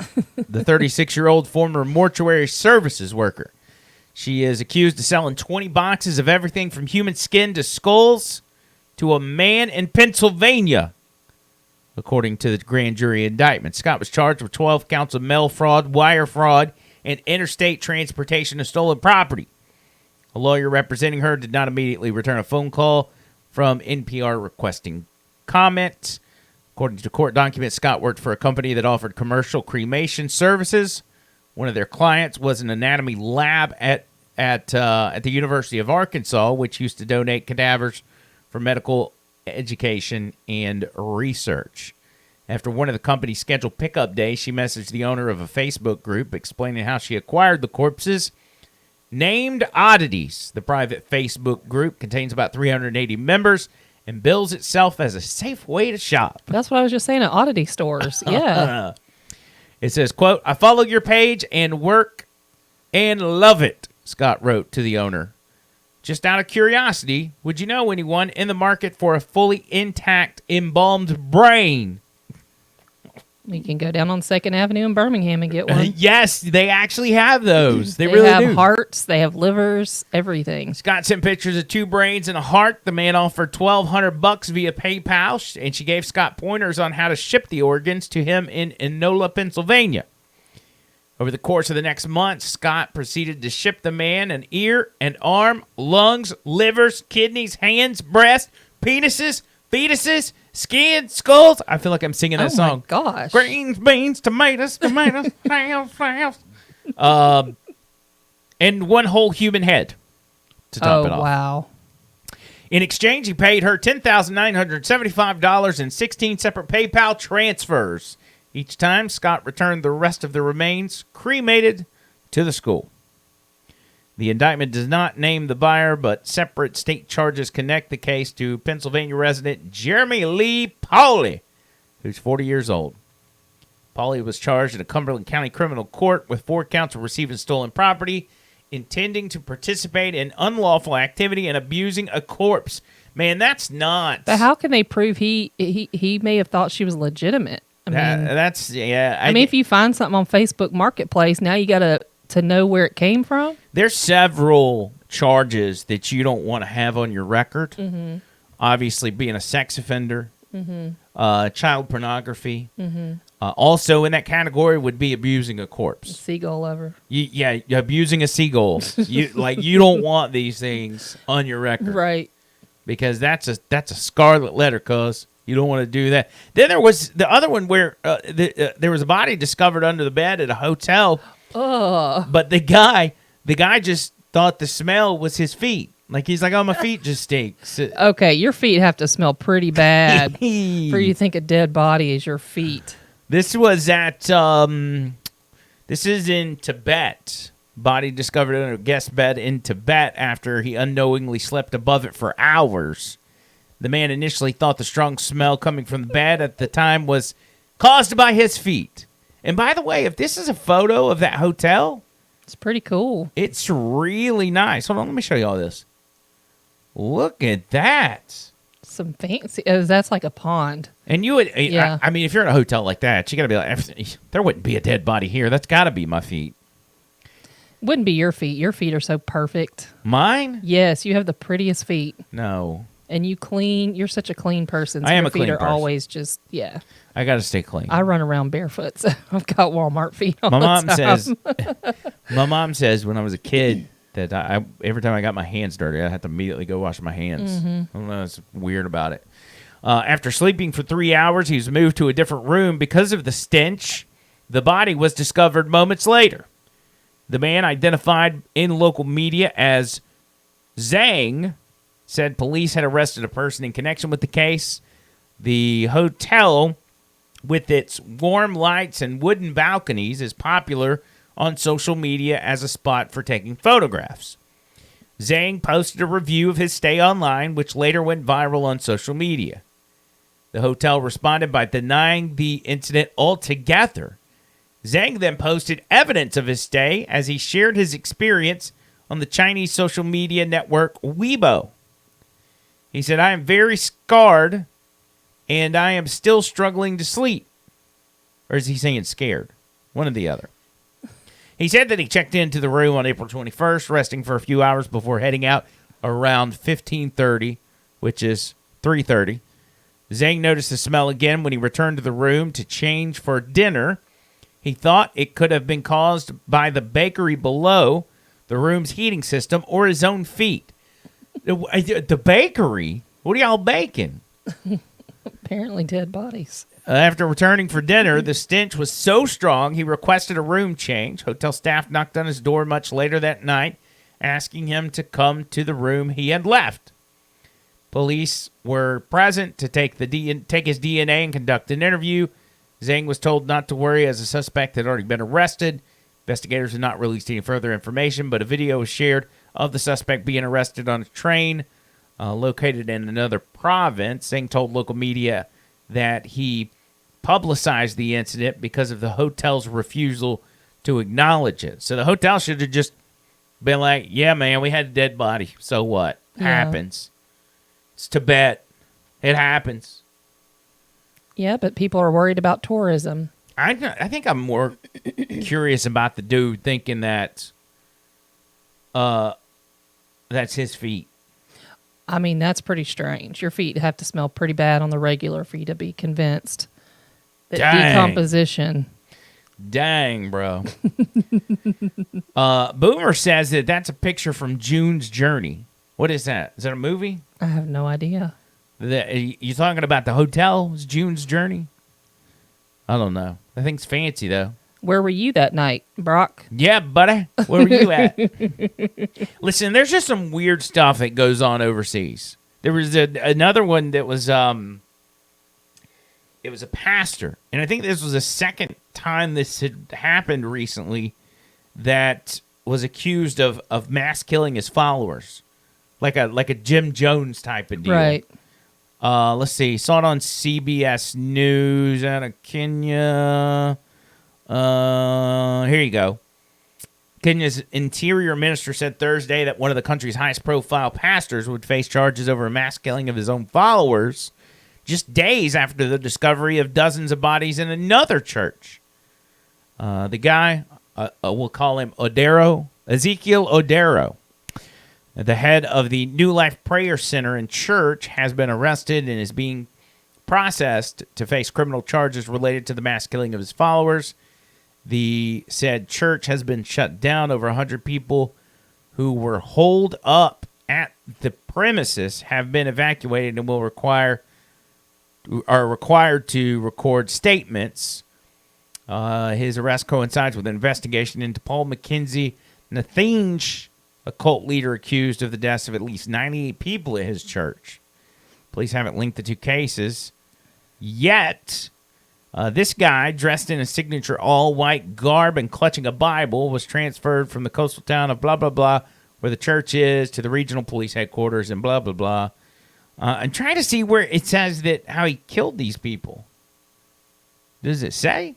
the 36-year-old former mortuary services worker. She is accused of selling 20 boxes of everything from human skin to skulls to a man in Pennsylvania, according to the grand jury indictment. Scott was charged with 12 counts of mail fraud, wire fraud, and interstate transportation of stolen property. A lawyer representing her did not immediately return a phone call from NPR requesting comment. According to court documents, Scott worked for a company that offered commercial cremation services. One of their clients was an anatomy lab at the University of Arkansas, which used to donate cadavers for medical education and research. After one of the company's scheduled pickup days, she messaged the owner of a Facebook group explaining how she acquired the corpses. Named Oddities, the private Facebook group contains about 380 members and bills itself as a safe way to shop. That's what I was just saying at oddity stores. Yeah. It says, quote, "I follow your page and work and love it," Scott wrote to the owner. "Just out of curiosity, would you know anyone in the market for a fully intact, embalmed brain?" You can go down on 2nd Avenue in Birmingham and get one. Yes, they actually have those. They really do. They have hearts, they have livers, everything. Scott sent pictures of 2 brains and a heart. The man offered $1,200 via PayPal, and she gave Scott pointers on how to ship the organs to him in Enola, Pennsylvania. Over the course of the next month, Scott proceeded to ship the man an ear, an arm, lungs, livers, kidneys, hands, breasts, penises, fetuses, skin, skulls. I feel like I'm singing that song. Oh, my gosh. Greens, beans, tomatoes, flowers. And one whole human head to top it off. Oh, wow. In exchange, he paid her $10,975 in 16 separate PayPal transfers. Each time, Scott returned the rest of the remains cremated to the school. The indictment does not name the buyer, but separate state charges connect the case to Pennsylvania resident Jeremy Lee Pauley, who's 40 years old. Pauly was charged in a Cumberland County criminal court with 4 counts of receiving stolen property, intending to participate in unlawful activity, and abusing a corpse. Man, that's nuts. But how can they prove he may have thought she was legitimate? I mean, if you find something on Facebook Marketplace, now you got to know where it came from. There's several charges that you don't want to have on your record. Mm-hmm. Obviously, being a sex offender, child pornography. Mm-hmm. Also in that category would be abusing a corpse. Seagull lover. You're abusing a seagull. You don't want these things on your record, right? Because that's a scarlet letter, cuz you don't want to do that. Then there was the other one where there was a body discovered under the bed at a hotel. Oh, but the guy just thought the smell was his feet. Like, he's like, oh, my feet just stink. Okay, your feet have to smell pretty bad for you to think a dead body is your feet. This was at, this is in Tibet. Body discovered under a guest bed in Tibet after he unknowingly slept above it for hours. The man initially thought the strong smell coming from the bed at the time was caused by his feet. And by the way, if this is a photo of that hotel, it's pretty cool. It's really nice. Hold on, let me show you all this. Look at that. Some fancy. That's like a pond. And you would, yeah. I mean, if you're at a hotel like that, you got to be like, there wouldn't be a dead body here. That's got to be my feet. Wouldn't be your feet. Your feet are so perfect. Mine? Yes, you have the prettiest feet. No. And you clean. You're such a clean person. So I am your a clean feet are person. always just, yeah. I got to stay clean. I run around barefoot, so I've got Walmart feet all my the mom time. says, my mom says when I was a kid that I every time I got my hands dirty, I had to immediately go wash my hands. Mm-hmm. I don't know, it's weird about it. After sleeping for 3 hours, he was moved to a different room because of the stench. The body was discovered moments later. The man, identified in local media as Zhang, said police had arrested a person in connection with the case. The hotel, with its warm lights and wooden balconies, is popular on social media as a spot for taking photographs. Zhang posted a review of his stay online, which later went viral on social media. The hotel responded by denying the incident altogether. Zhang then posted evidence of his stay as he shared his experience on the Chinese social media network Weibo. He said, I am very scarred and I am still struggling to sleep. Or is he saying scared? One or the other. He said that he checked into the room on April 21st, resting for a few hours before heading out around 15:30, which is 3:30. Zhang noticed the smell again when he returned to the room to change for dinner. He thought it could have been caused by the bakery below, the room's heating system, or his own feet. The bakery? What are y'all baking? Apparently dead bodies. After returning for dinner, the stench was so strong he requested a room change. Hotel staff knocked on his door much later that night, asking him to come to the room he had left. Police were present to take his DNA and conduct an interview. Zhang was told not to worry as the suspect had already been arrested. Investigators have not released any further information, but a video was shared of the suspect being arrested on a train located in another province. Zhang told local media that he publicized the incident because of the hotel's refusal to acknowledge it. So the hotel should have just been like, yeah, man, we had a dead body. So what? Yeah. Happens. It's Tibet. It happens. Yeah, but people are worried about tourism. I think I'm more curious about the dude thinking that that's his feet. I mean, that's pretty strange. Your feet have to smell pretty bad on the regular for you to be convinced that decomposition. Dang, bro. Boomer says that that's a picture from June's Journey. What is that? Is that a movie? I have no idea. You talking about the hotel's June's Journey? I don't know. That thing's fancy, though. Where were you that night, Brock? Yeah, buddy. Where were you at? Listen, there's just some weird stuff that goes on overseas. There was another one that was, it was a pastor. And I think this was the second time this had happened recently that was accused of mass killing his followers. Like a Jim Jones type of deal. Right. Let's see. Saw it on CBS News out of Kenya. Here you go. Kenya's interior minister said Thursday that one of the country's highest profile pastors would face charges over a mass killing of his own followers just days after the discovery of dozens of bodies in another church. The guy, we'll call him Ezekiel Odero, the head of the New Life Prayer Center and church, has been arrested and is being processed to face criminal charges related to the mass killing of his followers. The said church has been shut down. Over 100 people who were holed up at the premises have been evacuated and are required to record statements. His arrest coincides with an investigation into Paul McKenzie Nathange, a cult leader accused of the deaths of at least 98 people at his church. Police haven't linked the two cases yet. This guy, dressed in a signature all-white garb and clutching a Bible, was transferred from the coastal town of blah, blah, blah, where the church is, to the regional police headquarters and blah, blah, blah. I'm trying to see where it says that how he killed these people. Does it say?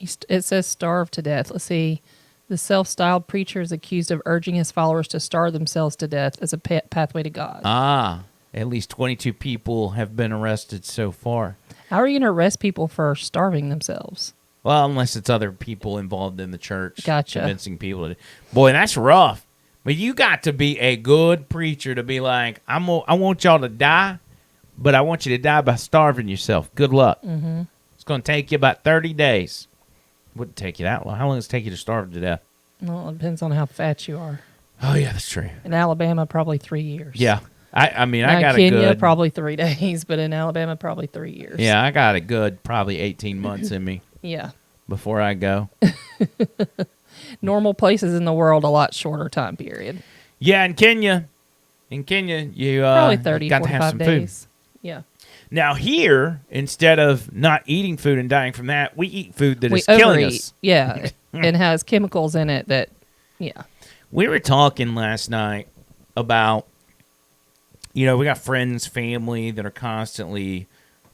It says starved to death. Let's see. The self-styled preacher is accused of urging his followers to starve themselves to death as a pathway to God. At least 22 people have been arrested so far. How are you going to arrest people for starving themselves? Well, unless it's other people involved in the church. Gotcha. Convincing people to. Boy, that's rough. But you got to be a good preacher to be like, I want y'all to die, but I want you to die by starving yourself. Good luck. Mm-hmm. It's going to take you about 30 days. Wouldn't take you that long. How long does it take you to starve to death? Well, it depends on how fat you are. Oh, yeah, that's true. In Alabama, probably 3 years. Yeah. I mean, I got Kenya, a good... probably 3 days, but in Alabama, probably 3 years. Yeah, I got a good probably 18 months in me. Yeah. Before I go. Normal places in the world, a lot shorter time period. Yeah, in Kenya, you probably 30, got to 45 have some days. food. Yeah. Now here, instead of not eating food and dying from that, we eat food that is killing us. Yeah, and has chemicals in it that, yeah. We were talking last night about, we got friends, family that are constantly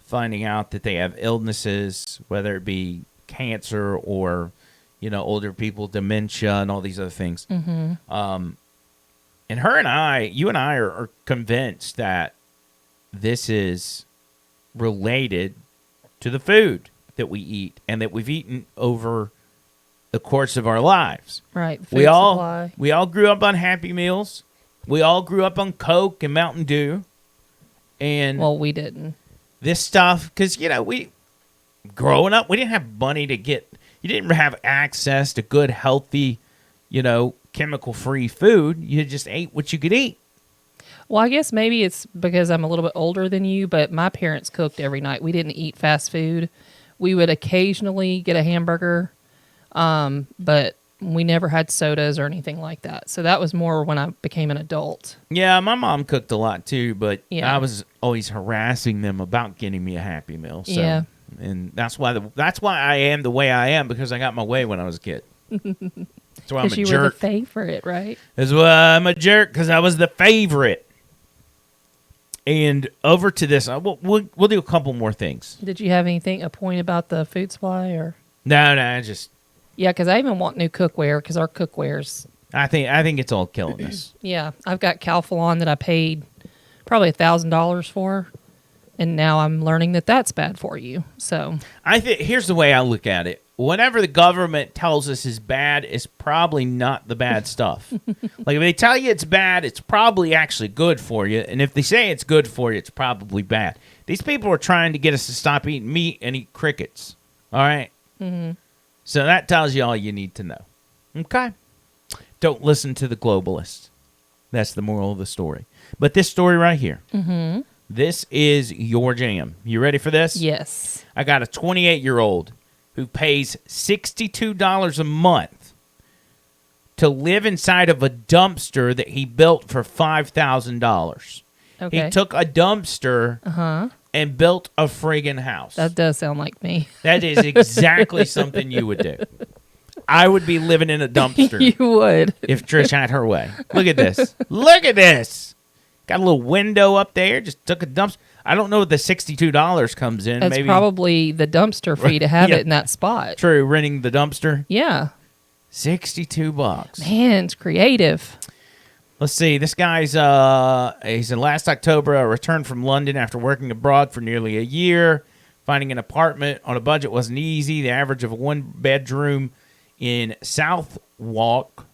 finding out that they have illnesses, whether it be cancer or, older people, dementia and all these other things. Mm-hmm. And you and I are convinced that this is related to the food that we eat and that we've eaten over the course of our lives. Right. We all grew up on Happy Meals. We all grew up on Coke and Mountain Dew. And we didn't. This stuff, because, growing up, we didn't have money to you didn't have access to good, healthy, chemical-free food. You just ate what you could eat. Well, I guess maybe it's because I'm a little bit older than you, but my parents cooked every night. We didn't eat fast food. We would occasionally get a hamburger, but we never had sodas or anything like that. So that was more when I became an adult. Yeah, my mom cooked a lot too, but yeah. I was always harassing them about getting me a Happy Meal. So, yeah. And that's why I am the way I am, because I got my way when I was a kid. That's why I'm a jerk. Because you were the favorite, right? That's why I'm a jerk, because I was the favorite. And over to this, we'll do a couple more things. Did you have a point about the food supply or? No, just. Yeah, because I even want new cookware, because our cookware's. I think it's all killing us. Yeah, I've got Calphalon that I paid probably $1,000 for, and now I'm learning that that's bad for you. So I think here's the way I look at it. Whatever the government tells us is bad is probably not the bad stuff. Like if they tell you it's bad, it's probably actually good for you. And if they say it's good for you, it's probably bad. These people are trying to get us to stop eating meat and eat crickets. All right? Mm-hmm. So that tells you all you need to know. Okay? Don't listen to the globalists. That's the moral of the story. But this story right here. Mm-hmm. This is your jam. You ready for this? Yes. I got a 28-year-old who pays $62 a month to live inside of a dumpster that he built for $5,000. Okay. He took a dumpster and built a friggin' house. That does sound like me. That is exactly something you would do. I would be living in a dumpster. You would. If Trish had her way. Look at this. Look at this. Got a little window up there. Just took a dumpster. I don't know what the $62 comes in. That's Maybe probably the dumpster fee to have Yeah. it in that spot. True, renting the dumpster. Yeah. $62. Man, it's creative. Let's see. This guy's he's in last October, returned from London after working abroad for nearly a year. Finding an apartment on a budget wasn't easy. The average of a one-bedroom in Southwark,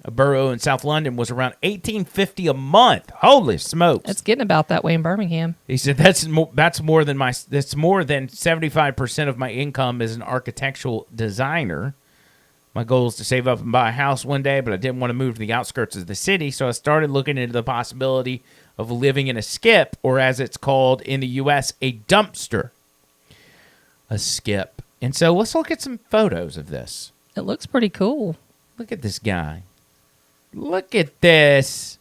a borough in South London, was around $18.50 a month. Holy smokes! It's getting about that way in Birmingham. He said that's more than 75% of my income as an architectural designer. My goal is to save up and buy a house one day, but I didn't want to move to the outskirts of the city, so I started looking into the possibility of living in a skip, or as it's called in the U.S., a dumpster. A skip. And so let's look at some photos of this. It looks pretty cool. Look at this guy. Look at this.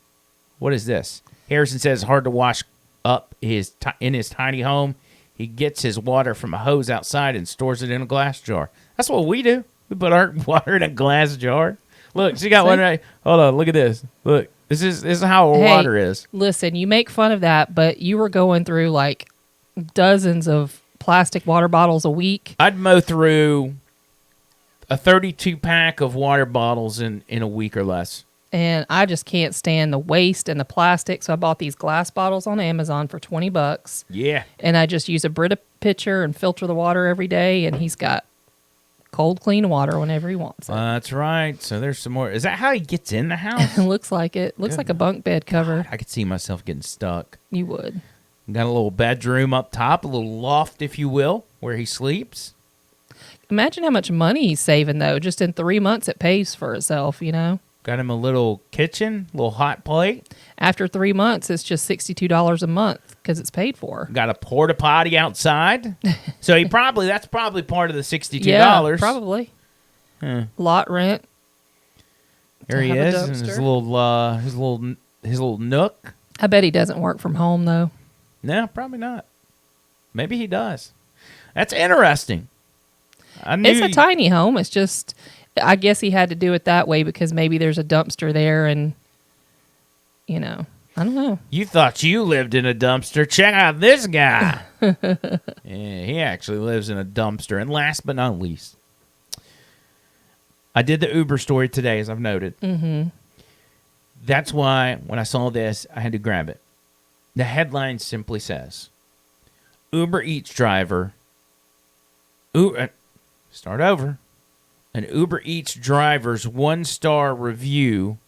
What is this? Harrison says it's hard to wash up in his tiny home. He gets his water from a hose outside and stores it in a glass jar. That's what we do. We put our water in a glass jar. Look, she got one right. Hold on, look at this. Look, this is how our water is. Listen, you make fun of that, but you were going through like dozens of plastic water bottles a week. I'd mow through a 32-pack of water bottles in a week or less. And I just can't stand the waste and the plastic, so I bought these glass bottles on Amazon for $20. Yeah. And I just use a Brita pitcher and filter the water every day, and he's got cold, clean water whenever he wants it. That's right. So there's some more. Is that how he gets in the house? It looks like it. Looks like a bunk bed cover. God, I could see myself getting stuck. You would. Got a little bedroom up top, a little loft, if you will, where he sleeps. Imagine how much money he's saving, though. Just in 3 months, it pays for itself, you know? Got him a little kitchen, little hot plate. After 3 months, it's just $62 a month because it's paid for. Got a porta potty outside. So that's probably part of the $62. Yeah, probably. Huh. Lot rent. There he is, in his little nook. I bet he doesn't work from home, though. No, probably not. Maybe he does. That's interesting. It's a tiny home. It's just, I guess he had to do it that way because maybe there's a dumpster there and, you know, I don't know. You thought you lived in a dumpster. Check out this guy. Yeah, he actually lives in a dumpster. And last but not least, I did the Uber story today, as I've noted. Mm-hmm. That's why when I saw this, I had to grab it. The headline simply says, Uber Eats driver, start over, an Uber Eats driver's 1-star review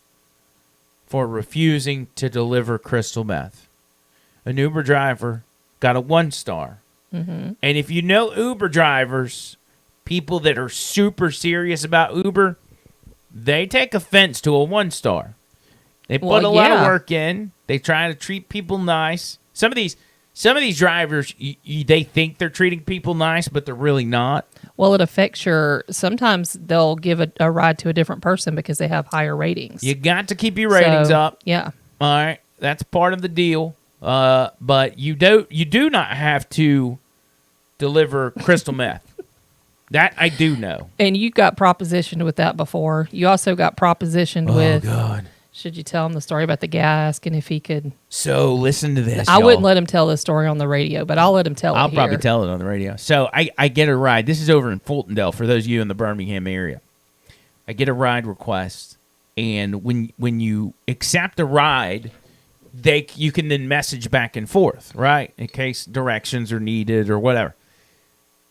for refusing to deliver crystal meth. An Uber driver got a 1-star. Mm-hmm. And if you know Uber drivers, people that are super serious about Uber, they take offense to a 1-star. They put a lot of work in. They try to treat people nice. Some of these drivers, they think they're treating people nice, but they're really not. Well, it affects sometimes they'll give a ride to a different person because they have higher ratings. You got to keep your ratings up. Yeah. All right. That's part of the deal. But you do not have to deliver crystal meth. That I do know. And you got propositioned with that before. You also got propositioned with. Oh, God. Should you tell him the story about the guy asking if he could? So listen to this. I wouldn't let him tell this story on the radio, but I'll let him tell it. I'll probably tell it on the radio. So I get a ride. This is over in Fultondale for those of you in the Birmingham area. I get a ride request, and when you accept a ride, you can then message back and forth, right? In case directions are needed or whatever.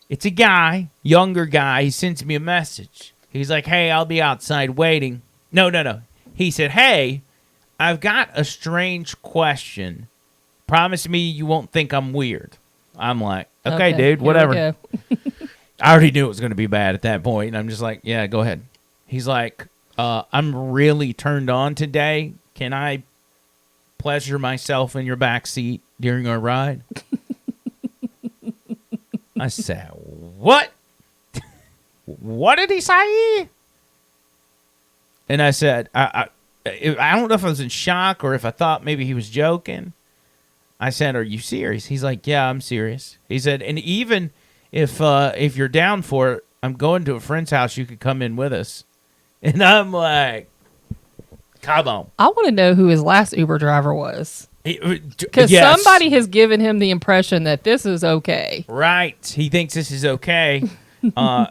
It's a guy, younger guy. He sends me a message. He's like, "Hey, I'll be outside waiting." No. He said, "Hey, I've got a strange question. Promise me you won't think I'm weird." I'm like, okay dude, whatever. I already knew it was going to be bad at that point, and I'm just like, yeah, go ahead. He's like, I'm really turned on today. Can I pleasure myself in your back seat during our ride? I said, what? What did he say? And I said, I don't know if I was in shock or if I thought maybe he was joking. I said, are you serious? He's like, yeah, I'm serious. He said, and even if you're down for it, I'm going to a friend's house. You could come in with us. And I'm like, Come on. I want to know who his last Uber driver was. Because Yes. somebody has given him the impression that this is okay. Right. He thinks this is okay.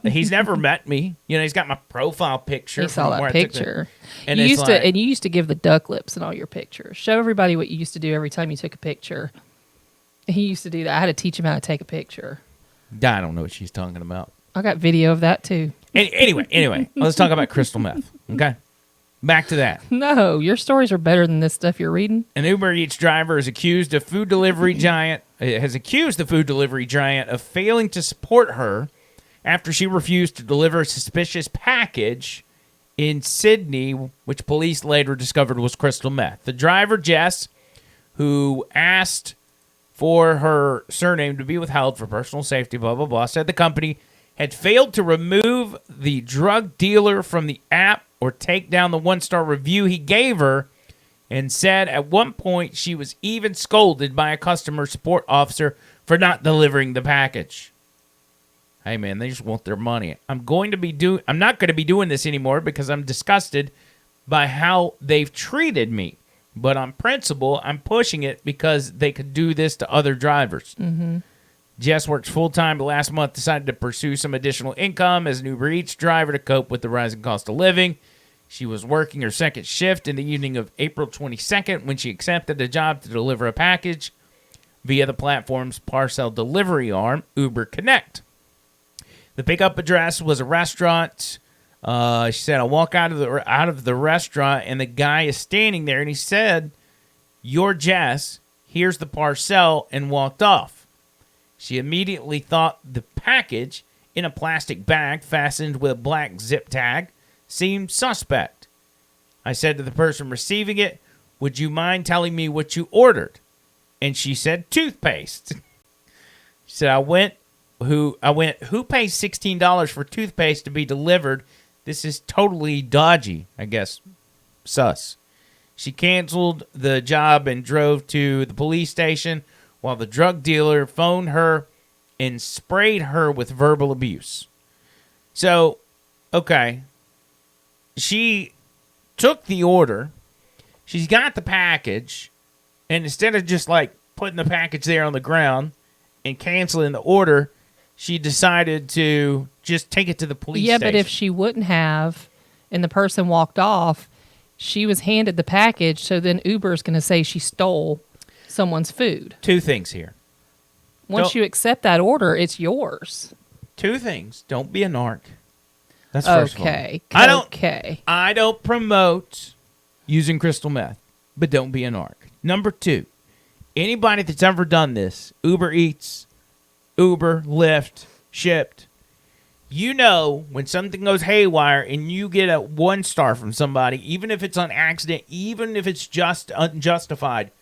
He's never met me. He's got my profile picture. He saw that picture. And you it's used to give the duck lips in all your pictures. Show everybody what you used to do every time you took a picture. He used to do that. I had to teach him how to take a picture. I don't know what she's talking about. I got video of that too. Anyway, let's talk about crystal meth. Okay, back to that. No, your stories are better than this stuff you're reading. An Uber Eats driver has accused the food delivery giant of failing to support her after she refused to deliver a suspicious package in Sydney, which police later discovered was crystal meth. The driver, Jess, who asked for her surname to be withheld for personal safety, blah, blah, blah, said the company had failed to remove the drug dealer from the app or take down the one-star review he gave her, and said at one point she was even scolded by a customer support officer for not delivering the package. Hey, man, they just want their money. I'm not going to be doing this anymore because I'm disgusted by how they've treated me. But on principle, I'm pushing it because they could do this to other drivers. Mm-hmm. Jess works full-time, but last month decided to pursue some additional income as an Uber Eats driver to cope with the rising cost of living. She was working her second shift in the evening of April 22nd when she accepted a job to deliver a package via the platform's parcel delivery arm, Uber Connect. The pickup address was a restaurant. She said, I walk out of the restaurant, and the guy is standing there, and he said, "You're Jess. Here's the parcel," and walked off. She immediately thought the package, in a plastic bag fastened with a black zip tag, seemed suspect. I said to the person receiving it, "Would you mind telling me what you ordered?" And she said, "Toothpaste." She said, who pays $16 for toothpaste to be delivered? This is totally dodgy, I guess. Sus. She canceled the job and drove to the police station while the drug dealer phoned her and sprayed her with verbal abuse. So, okay. She took the order. She's got the package. And instead of just like putting the package there on the ground and canceling the order, she decided to just take it to the police station. Yeah, but if she wouldn't have, and the person walked off, she was handed the package, so then Uber's going to say she stole someone's food. Two things here. Once you accept that order, it's yours. Two things. Don't be a narc. That's first of all. Okay. I don't promote using crystal meth, but don't be a narc. Number two, anybody that's ever done this, Uber Eats, Uber, Lyft, Shipped, you know when something goes haywire and you get a 1 star from somebody, even if it's on accident, even if it's just unjustified,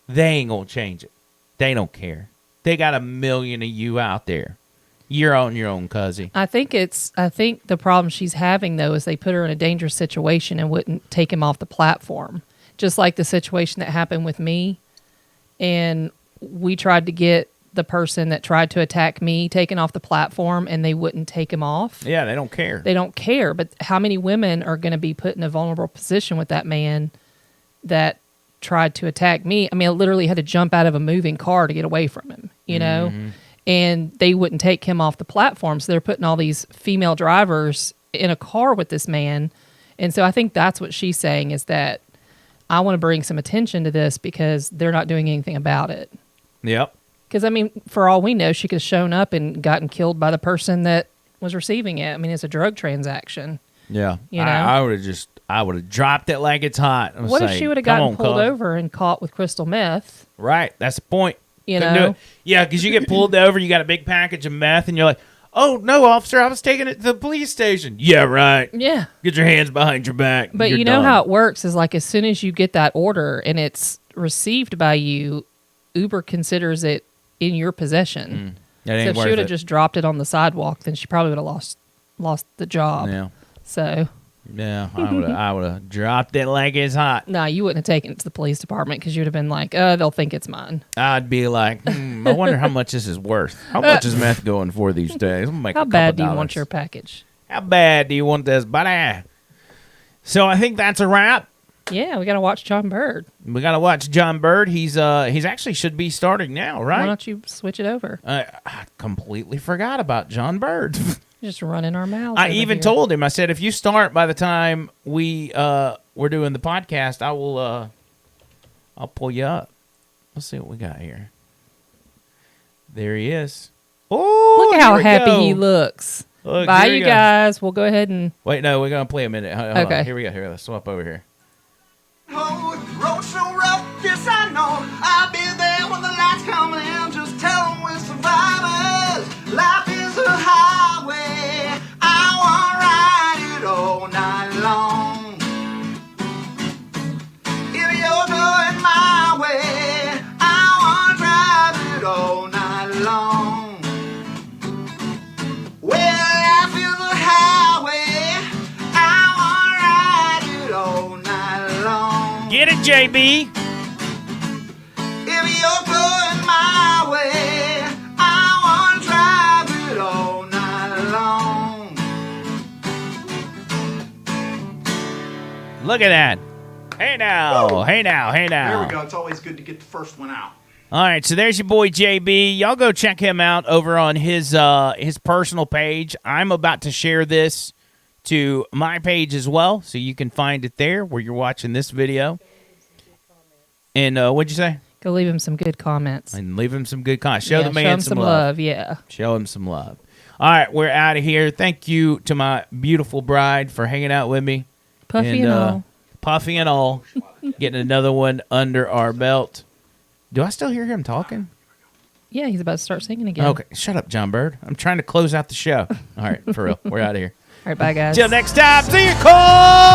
they ain't going to change it. They don't care. They got 1 million of you out there. You're on your own, cuzzy. I think the problem she's having, though, is they put her in a dangerous situation and wouldn't take him off the platform. Just like the situation that happened with me. And we tried to get the person that tried to attack me taken off the platform, and they wouldn't take him off. Yeah, they don't care. They don't care. But how many women are going to be put in a vulnerable position with that man that tried to attack me? I mean, I literally had to jump out of a moving car to get away from him, you know? Mm-hmm. And they wouldn't take him off the platform. So they're putting all these female drivers in a car with this man. And so I think that's what she's saying, is that I want to bring some attention to this because they're not doing anything about it. Yep. Because, I mean, for all we know, she could have shown up and gotten killed by the person that was receiving it. I mean, it's a drug transaction. Yeah. You know? I would have dropped it like it's hot. What if she would have gotten pulled over and caught with crystal meth? Right. That's the point. Couldn't do it. Yeah, because you get pulled over, you got a big package of meth, and you're like, "Oh, no, officer, I was taking it to the police station." Yeah, right. Yeah. Get your hands behind your back. But You're you know done. how it works is like as soon as you get that order and it's received by you, Uber considers it in your possession. That ain't So if worth she would have it. just dropped it on the sidewalk, then she probably would have lost the job. Yeah. So Yeah, I would have dropped it like it's hot. no, you wouldn't have taken it to the police department because you'd have been like, they'll think it's mine. I'd be like, I wonder how much this is worth. How much is meth going for these days? I'm gonna make How a couple bad do you dollars. want your package? How bad do you want this, buddy? So I think that's a wrap. Yeah, we got to watch John Bird. We got to watch John Bird. He's actually should be starting now, right? Why don't you switch it over? I completely forgot about John Bird. Just running our mouths. I even told him. I said, if you start by the time we're doing the podcast, I'll pull you up. Let's see what we got here. There he is. Oh, look how happy he looks. Look, bye, you guys. We'll go ahead and wait. No, we're gonna play a minute. Hold okay. On. Here we go. Here, let's swap over here. Road so rough, yes I know. I've been there when the lights come in. Just tell them we're survivors. Life is a highway. I wanna ride it all night long. If you're going my way, I wanna drive it all night long. Well, life is a highway. I wanna ride it all night long. Get it, JB. If you're going my way, I wanna drive it all night long. Look at that. Hey now. Woo. Hey now. Hey now. There we go. It's always good to get the first one out. All right, so there's your boy JB. Y'all go check him out over on his personal page. I'm about to share this to my page as well, so you can find it there where you're watching this video. And what'd you say? Go leave him some good comments. And leave him some good comments. Show the man show him some love. Yeah. Show him some love. All right, we're out of here. Thank you to my beautiful bride for hanging out with me. Puffy and all. Puffy and all. Getting another one under our belt. Do I still hear him talking? Yeah, he's about to start singing again. Okay, shut up, John Bird. I'm trying to close out the show. All right, for real. We're out of here. All right, bye, guys. Till next time. See you, Cole.